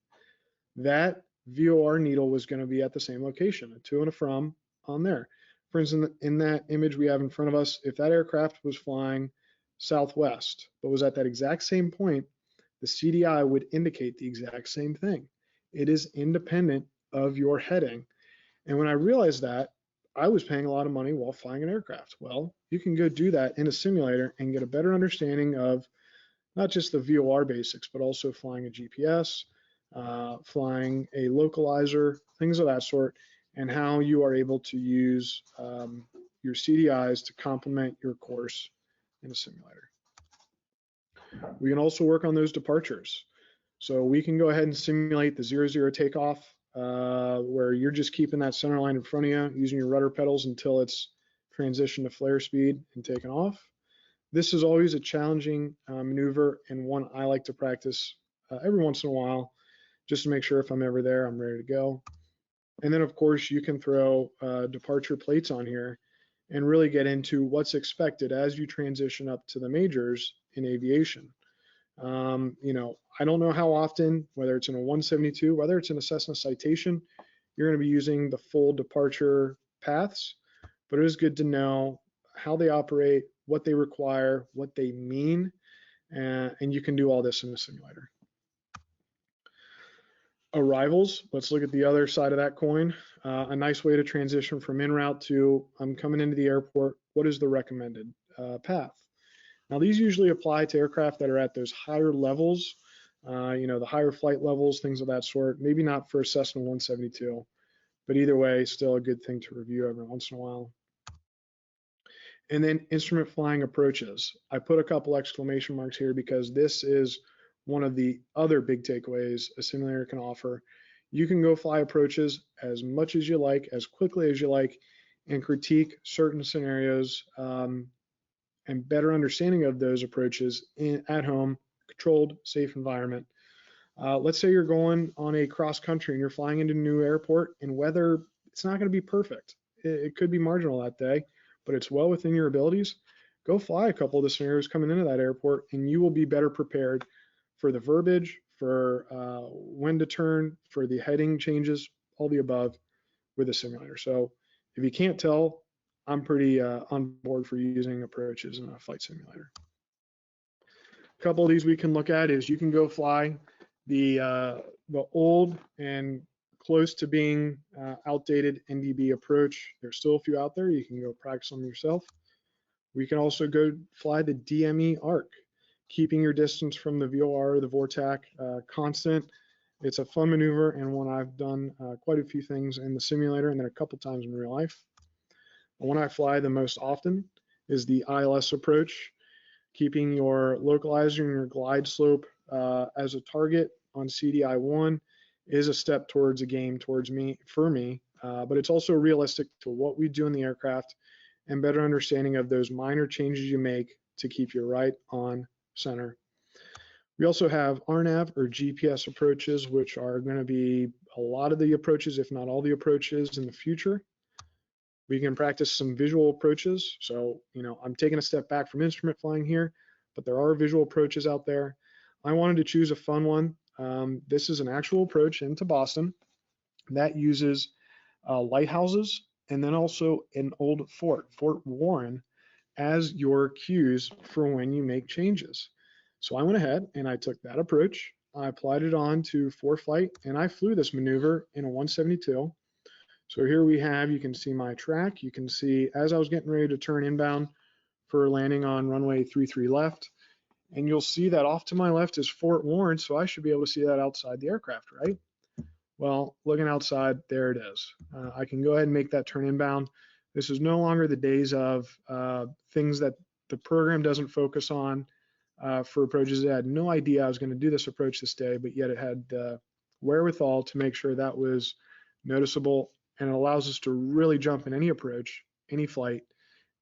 that VOR needle was going to be at the same location, a to and a from on there. For instance, in that image we have in front of us, if that aircraft was flying southwest, but was at that exact same point, the CDI would indicate the exact same thing. It is independent of your heading. And when I realized that, I was paying a lot of money while flying an aircraft. Well, you can go do that in a simulator and get a better understanding of not just the VOR basics, but also flying a GPS, flying a localizer, things of that sort, and how you are able to use your CDIs to complement your course in a simulator. We can also work on those departures. So we can go ahead and simulate the 0-0 takeoff, where you're just keeping that center line in front of you, using your rudder pedals until it's transitioned to flare speed and taken off. This is always a challenging maneuver, and one I like to practice every once in a while, just to make sure if I'm ever there, I'm ready to go. And then, of course, you can throw departure plates on here and really get into what's expected as you transition up to the majors in aviation. You know, I don't know how often, whether it's in a 172, whether it's in a Cessna Citation, you're going to be using the full departure paths, but it is good to know how they operate, what they require, what they mean, and you can do all this in the simulator. Arrivals, let's look at the other side of that coin. A nice way to transition from en route to I'm coming into the airport, what is the recommended path? Now these usually apply to aircraft that are at those higher levels, you know, the higher flight levels, things of that sort. Maybe not for a Cessna 172, but either way, still a good thing to review every once in a while. And then instrument flying approaches. I put a couple exclamation marks here because this is one of the other big takeaways a simulator can offer. You can go fly approaches as much as you like, as quickly as you like, and critique certain scenarios and better understanding of those approaches at home, controlled, safe environment. Let's say you're going on a cross country and you're flying into a new airport, and weather, it's not going to be perfect. It could be marginal that day, but it's well within your abilities. Go fly a couple of the scenarios coming into that airport, and you will be better prepared for the verbiage, for when to turn, for the heading changes, all the above with a simulator. So if you can't tell, I'm pretty on board for using approaches in a flight simulator. A couple of these we can look at is you can go fly the old and close to being outdated NDB approach. There's still a few out there. You can go practice them yourself. We can also go fly the DME arc, keeping your distance from the VOR, the VORTAC constant. It's a fun maneuver and one I've done quite a few things in the simulator and then a couple times in real life. The one I fly the most often is the ILS approach, keeping your localizer and your glide slope as a target on CDI 1 is a step towards a game towards me, but it's also realistic to what we do in the aircraft and better understanding of those minor changes you make to keep you right on center. We also have RNAV or GPS approaches, which are going to be a lot of the approaches, if not all the approaches in the future. We can practice some visual approaches. So, you know, I'm taking a step back from instrument flying here, but there are visual approaches out there. I wanted to choose a fun one. This is an actual approach into Boston that uses lighthouses and then also an old fort, Fort Warren, as your cues for when you make changes. So I went ahead and I took that approach. I applied it on to ForeFlight and I flew this maneuver in a 172. So here we have, you can see my track. You can see as I was getting ready to turn inbound for landing on runway 33 left, and you'll see that off to my left is Fort Warren, so I should be able to see that outside the aircraft, right? Well, looking outside, there it is. I can go ahead and make that turn inbound. This is no longer the days of things that the program doesn't focus on for approaches. It had no idea I was going to do this approach this day, but yet it had wherewithal to make sure that was noticeable, and it allows us to really jump in any approach, any flight,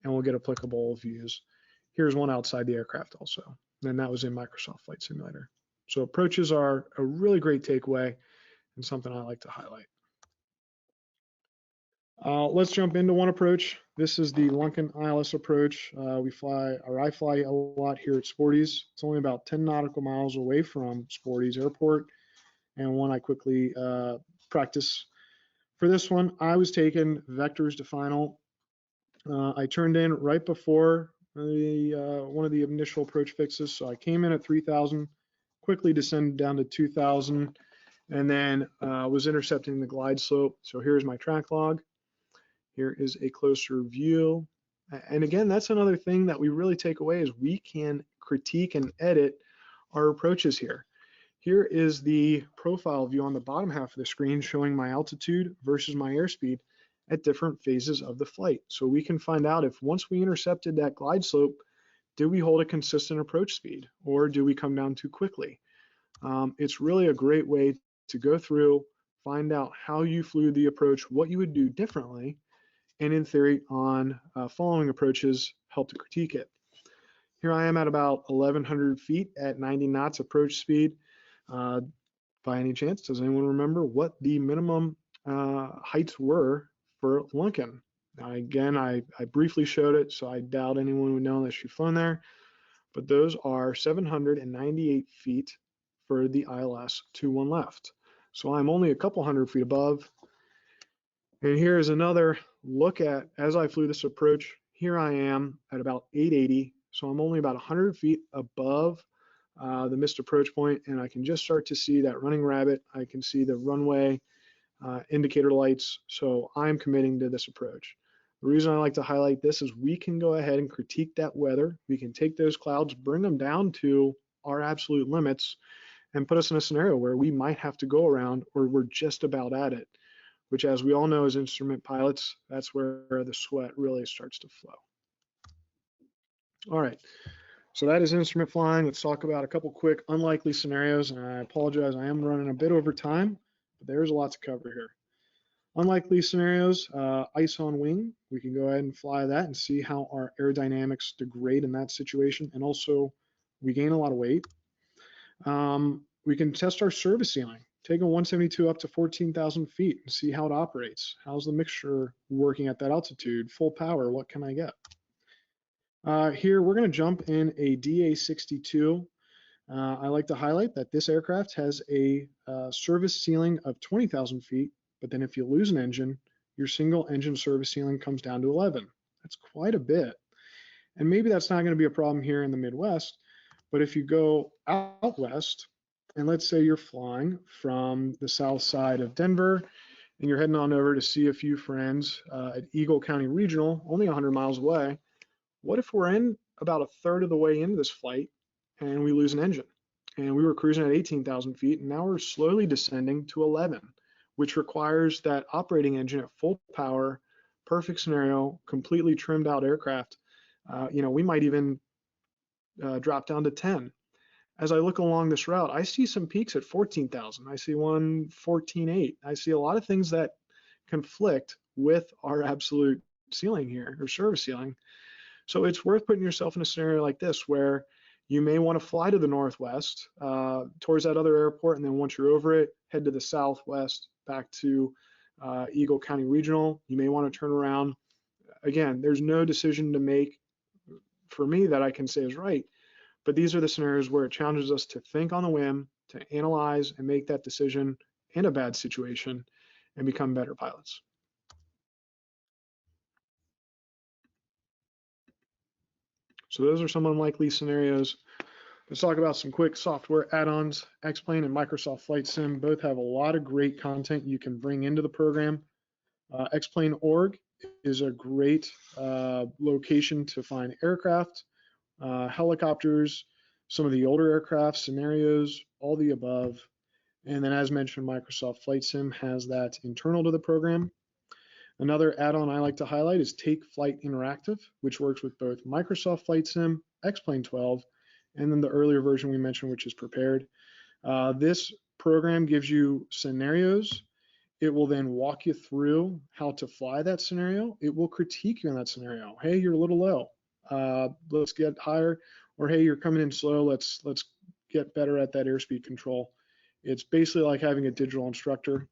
and we'll get applicable views. Here's one outside the aircraft also, and that was in Microsoft Flight Simulator. So approaches are a really great takeaway and something I like to highlight. Let's jump into one approach. This is the Lunken ILS approach. I fly a lot here at Sporty's. It's only about 10 nautical miles away from Sporty's airport, and one I quickly practice. For this one, I was taking vectors to final. I turned in right before one of the initial approach fixes, so I came in at 3,000, quickly descended down to 2,000, and then was intercepting the glide slope. So here's my track log. Here is a closer view. And again, that's another thing that we really take away is we can critique and edit our approaches here. Here is the profile view on the bottom half of the screen showing my altitude versus my airspeed at different phases of the flight. So we can find out if once we intercepted that glide slope, did we hold a consistent approach speed or do we come down too quickly? It's really a great way to go through, find out how you flew the approach, what you would do differently, and in theory on following approaches, help to critique it. Here I am at about 1,100 feet at 90 knots approach speed. By any chance, does anyone remember what the minimum heights were for Lincoln? Now, again, I briefly showed it, so I doubt anyone would know unless you've flown there, but those are 798 feet for the ILS 21 left. So I'm only a couple hundred feet above. And here's another look at, as I flew this approach, here I am at about 880. So I'm only about 100 feet above the missed approach point, and I can just start to see that running rabbit. I can see the runway indicator lights. So I'm committing to this approach. The reason I like to highlight this is we can go ahead and critique that weather. We can take those clouds, bring them down to our absolute limits, and put us in a scenario where we might have to go around or we're just about at it, which, as we all know as instrument pilots, that's where the sweat really starts to flow. All right, so that is instrument flying. Let's talk about a couple quick unlikely scenarios, and I apologize, I am running a bit over time, but there's a lot to cover here. Unlikely scenarios, ice on wing. We can go ahead and fly that and see how our aerodynamics degrade in that situation, and also we gain a lot of weight. We can test our service ceiling, take a 172 up to 14,000 feet and see how it operates. How's the mixture working at that altitude? Full power, what can I get? Here, we're going to jump in a DA62. I like to highlight that this aircraft has a service ceiling of 20,000 feet, but then if you lose an engine, your single engine service ceiling comes down to 11. That's quite a bit. And maybe that's not going to be a problem here in the Midwest, but if you go out west, and let's say you're flying from the south side of Denver, and you're heading on over to see a few friends at Eagle County Regional, only 100 miles away, what if we're in about a third of the way into this flight and we lose an engine? And we were cruising at 18,000 feet, and now we're slowly descending to 11, which requires that operating engine at full power, perfect scenario, completely trimmed out aircraft. We might even drop down to 10. As I look along this route, I see some peaks at 14,000. I see one 14.8. I see a lot of things that conflict with our absolute ceiling here, or service ceiling. So it's worth putting yourself in a scenario like this where you may want to fly to the northwest towards that other airport, and then once you're over it, head to the southwest back to Eagle County Regional. You may want to turn around. Again, there's no decision to make for me that I can say is right. But these are the scenarios where it challenges us to think on the whim, to analyze and make that decision in a bad situation and become better pilots. So those are some unlikely scenarios. Let's talk about some quick software add-ons. X-Plane and Microsoft Flight Sim both have a lot of great content you can bring into the program. X-Plane.org is a great location to find aircraft, helicopters, some of the older aircraft scenarios, all the above. And then, as mentioned, Microsoft Flight Sim has that internal to the program. Another add-on I like to highlight is TakeFlight Interactive, which works with both Microsoft Flight Sim, X-Plane 12, and then the earlier version we mentioned, which is Prepared. This program gives you scenarios. It will then walk you through how to fly that scenario. It will critique you on that scenario. Hey, you're a little low. Let's get higher. Or hey, you're coming in slow. Let's get better at that airspeed control. It's basically like having a digital instructor.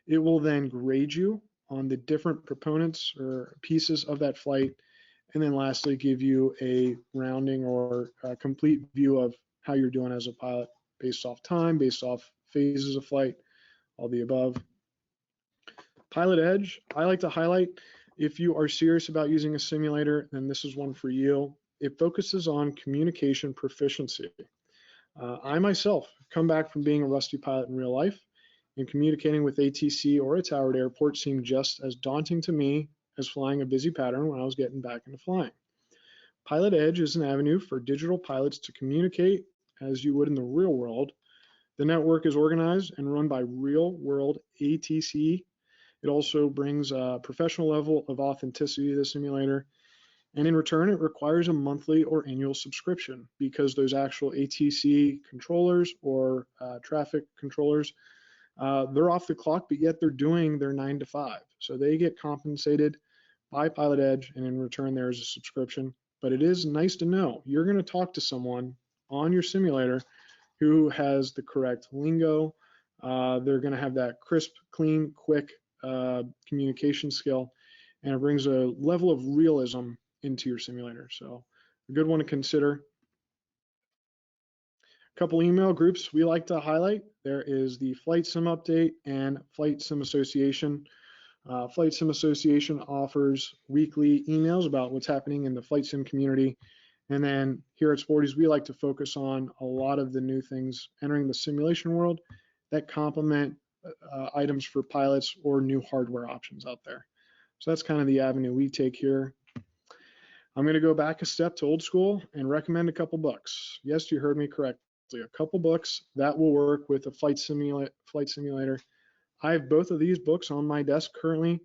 It will then grade you on the different proponents or pieces of that flight, and then lastly give you a rounding or a complete view of how you're doing as a pilot based off time, based off phases of flight, all the above. PilotEdge, I like to highlight, if you are serious about using a simulator, then this is one for you. It focuses on communication proficiency. I myself come back from being a rusty pilot in real life, and communicating with ATC or a towered airport seemed just as daunting to me as flying a busy pattern when I was getting back into flying. PilotEdge is an avenue for digital pilots to communicate as you would in the real world. The network is organized and run by real-world ATC. It also brings a professional level of authenticity to the simulator. And in return, it requires a monthly or annual subscription because those actual ATC controllers or traffic controllers, they're off the clock, but yet they're doing their 9 to 5. So they get compensated by PilotEdge, and in return, there is a subscription. But it is nice to know you're going to talk to someone on your simulator who has the correct lingo. They're going to have that crisp, clean, quick communication skill, and it brings a level of realism into your simulator. So a good one to consider. A couple email groups we like to highlight. There is the Flight Sim Update and Flight Sim Association. Flight Sim Association offers weekly emails about what's happening in the flight sim community. And then here at Sporty's, we like to focus on a lot of the new things entering the simulation world that complement items for pilots or new hardware options out there. So that's kind of the avenue we take here. I'm going to go back a step to old school and recommend a couple books. Yes, you heard me correctly. A couple books that will work with a flight simulator. I have both of these books on my desk currently,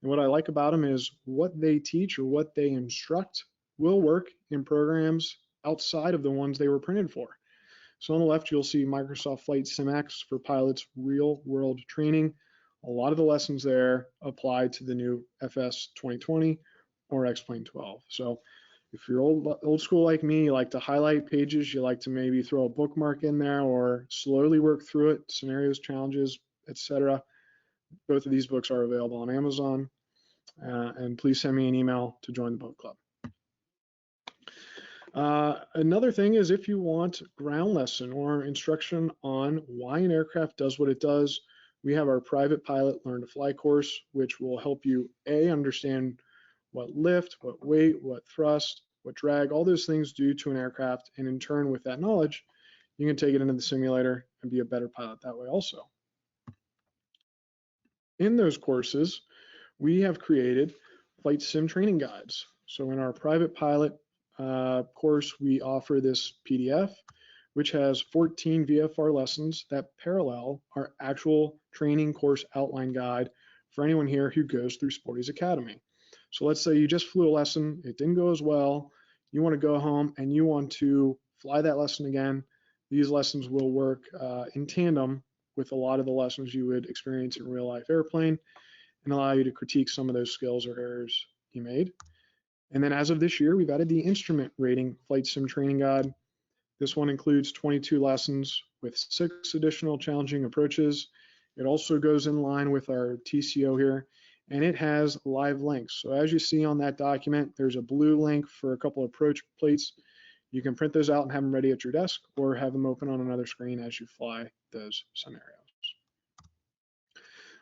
and what I like about them is what they teach or what they instruct will work in programs outside of the ones they were printed for. So on the left, you'll see Microsoft Flight SimX for pilots real-world training. A lot of the lessons there apply to the new FS 2020 or X-Plane 12. So if you're old school like me, you like to highlight pages, you like to maybe throw a bookmark in there or slowly work through it, scenarios, challenges, etc. Both of these books are available on Amazon. And please send me an email to join the book club. Another thing is if you want ground lesson or instruction on why an aircraft does what it does, we have our private pilot learn to fly course, which will help you understand what lift, what weight, what thrust, what drag, all those things do to an aircraft. And in turn, with that knowledge, you can take it into the simulator and be a better pilot that way also. In those courses, we have created flight sim training guides. So in our private pilot course, we offer this PDF, which has 14 VFR lessons that parallel our actual training course outline guide for anyone here who goes through Sporty's Academy. So let's say you just flew a lesson, it didn't go as well, you want to go home and you want to fly that lesson again. These lessons will work in tandem with a lot of the lessons you would experience in real life airplane and allow you to critique some of those skills or errors you made. And then as of this year, we've added the instrument rating flight sim training guide. This one includes 22 lessons with 6 additional challenging approaches. It also goes in line with our TCO here, and it has live links. So as you see on that document, there's a blue link for a couple of approach plates. You can print those out and have them ready at your desk or have them open on another screen as you fly those scenarios.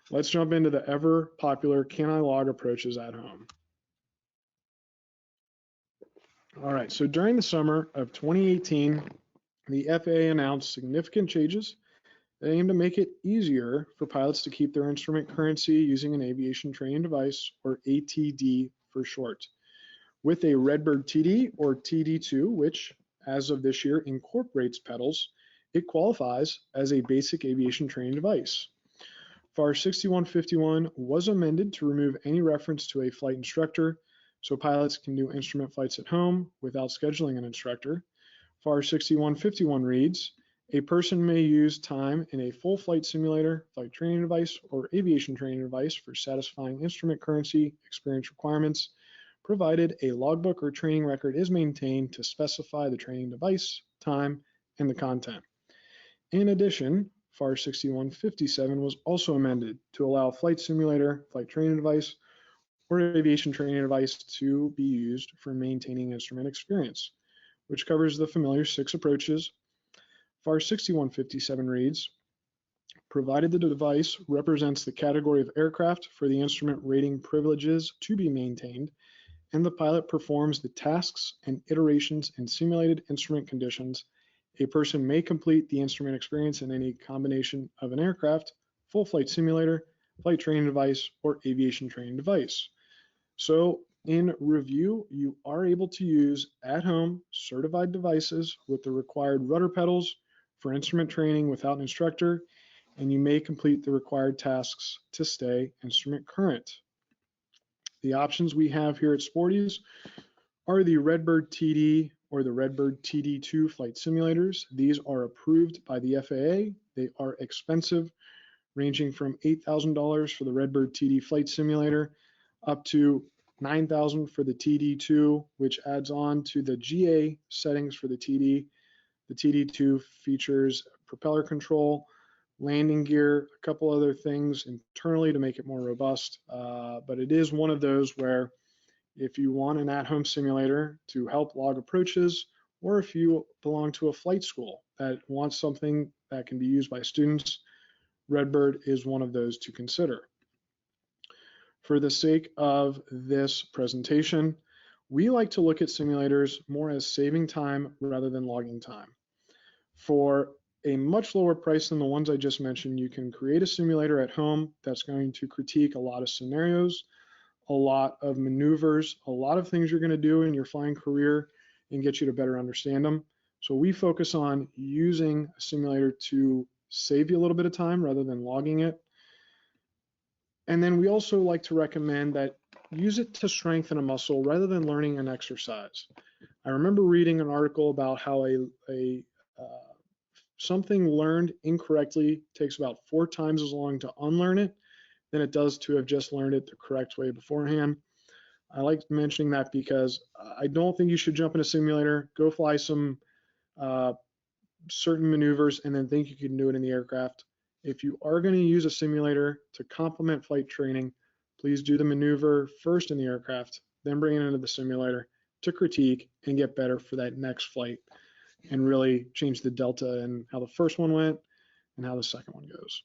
Let's jump into the ever popular can I log approaches at home. All right, so during the summer of 2018, the FAA announced significant changes that aim to make it easier for pilots to keep their instrument currency using an aviation training device, or ATD for short, with a Redbird TD or TD2, which as of this year incorporates pedals. It qualifies as a basic aviation training device. FAR 6151 was amended to remove any reference to a flight instructor, so pilots can do instrument flights at home without scheduling an instructor. FAR 6151 reads, a person may use time in a full flight simulator, flight training device, or aviation training device for satisfying instrument currency experience requirements, provided a logbook or training record is maintained to specify the training device, time, and the content. In addition, FAR 6157 was also amended to allow flight simulator, flight training device, or aviation training device to be used for maintaining instrument experience, which covers the familiar 6 approaches. FAR 6157 reads, provided the device represents the category of aircraft for the instrument rating privileges to be maintained, and the pilot performs the tasks and iterations in simulated instrument conditions, a person may complete the instrument experience in any combination of an aircraft, full flight simulator, flight training device, or aviation training device. So In review, you are able to use at-home certified devices with the required rudder pedals for instrument training without an instructor, and you may complete the required tasks to stay instrument current. The options we have here at Sporty's are the Redbird TD or the Redbird TD2 flight simulators. These are approved by the FAA. They are expensive, ranging from $8,000 for the Redbird TD flight simulator up to $9,000 for the TD2, which adds on to the GA settings for the TD. The TD2 features propeller control, landing gear, a couple other things internally to make it more robust. But it is one of those where if you want an at-home simulator to help log approaches, or if you belong to a flight school that wants something that can be used by students, Redbird is one of those to consider. For the sake of this presentation, we like to look at simulators more as saving time rather than logging time. For a much lower price than the ones I just mentioned, you can create a simulator at home that's going to critique a lot of scenarios, a lot of maneuvers, a lot of things you're going to do in your flying career and get you to better understand them. So we focus on using a simulator to save you a little bit of time rather than logging it. And then we also like to recommend that use it to strengthen a muscle rather than learning an exercise. I remember reading an article about how something learned incorrectly takes about 4 times as long to unlearn it than it does to have just learned it the correct way beforehand. I like mentioning that because I don't think you should jump in a simulator, go fly some certain maneuvers, and then think you can do it in the aircraft. If you are going to use a simulator to complement flight training, please do the maneuver first in the aircraft, then bring it into the simulator to critique and get better for that next flight and really change the delta in how the first one went and how the second one goes.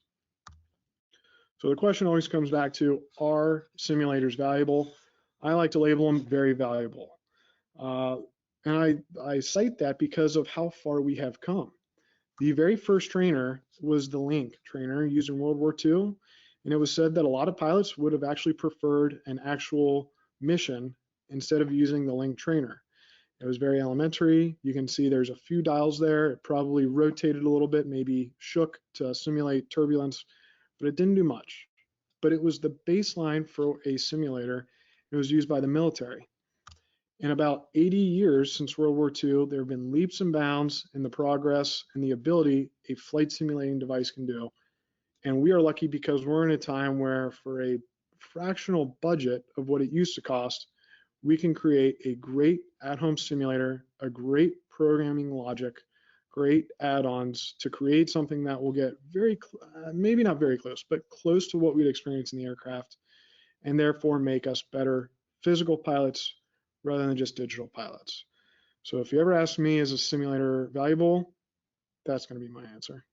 So the question always comes back to, are simulators valuable? I like to label them very valuable. And I cite that because of how far we have come. The very first trainer was the Link trainer used in World War II, and it was said that a lot of pilots would have actually preferred an actual mission instead of using the Link trainer. It was very elementary. You can see there's a few dials there. It probably rotated a little bit, maybe shook to simulate turbulence, but it didn't do much. But it was the baseline for a simulator. It was used by the military. In about 80 years since World War II, there have been leaps and bounds in the progress and the ability a flight simulating device can do. And we are lucky because we're in a time where for a fractional budget of what it used to cost, we can create a great at-home simulator, a great programming logic, great add-ons to create something that will get maybe not very close, but close to what we'd experience in the aircraft, and therefore make us better physical pilots rather than just digital pilots. So if you ever ask me, is a simulator valuable? That's going to be my answer.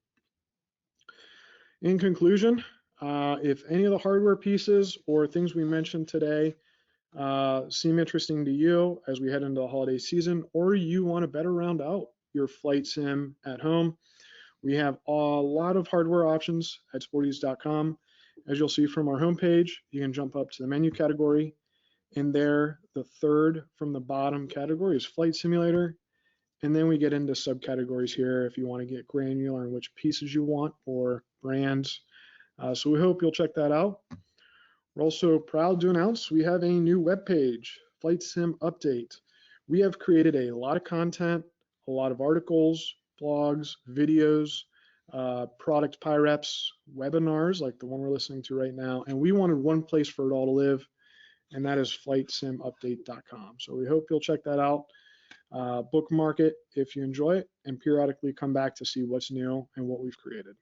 In conclusion, if any of the hardware pieces or things we mentioned today seem interesting to you as we head into the holiday season, or you want to better round out your flight sim at home, we have a lot of hardware options at sportys.com. As you'll see from our homepage, you can jump up to the menu category. In there, the third from the bottom category is flight simulator. And then we get into subcategories here if you want to get granular on which pieces you want or brands. So we hope you'll check that out. We're also proud to announce we have a new webpage, Flight Sim Update. We have created a lot of content, a lot of articles, blogs, videos, product pyreps, webinars like the one we're listening to right now. And we wanted one place for it all to live, and that is flightsimupdate.com. So we hope you'll check that out, bookmark it if you enjoy it, and periodically come back to see what's new and what we've created.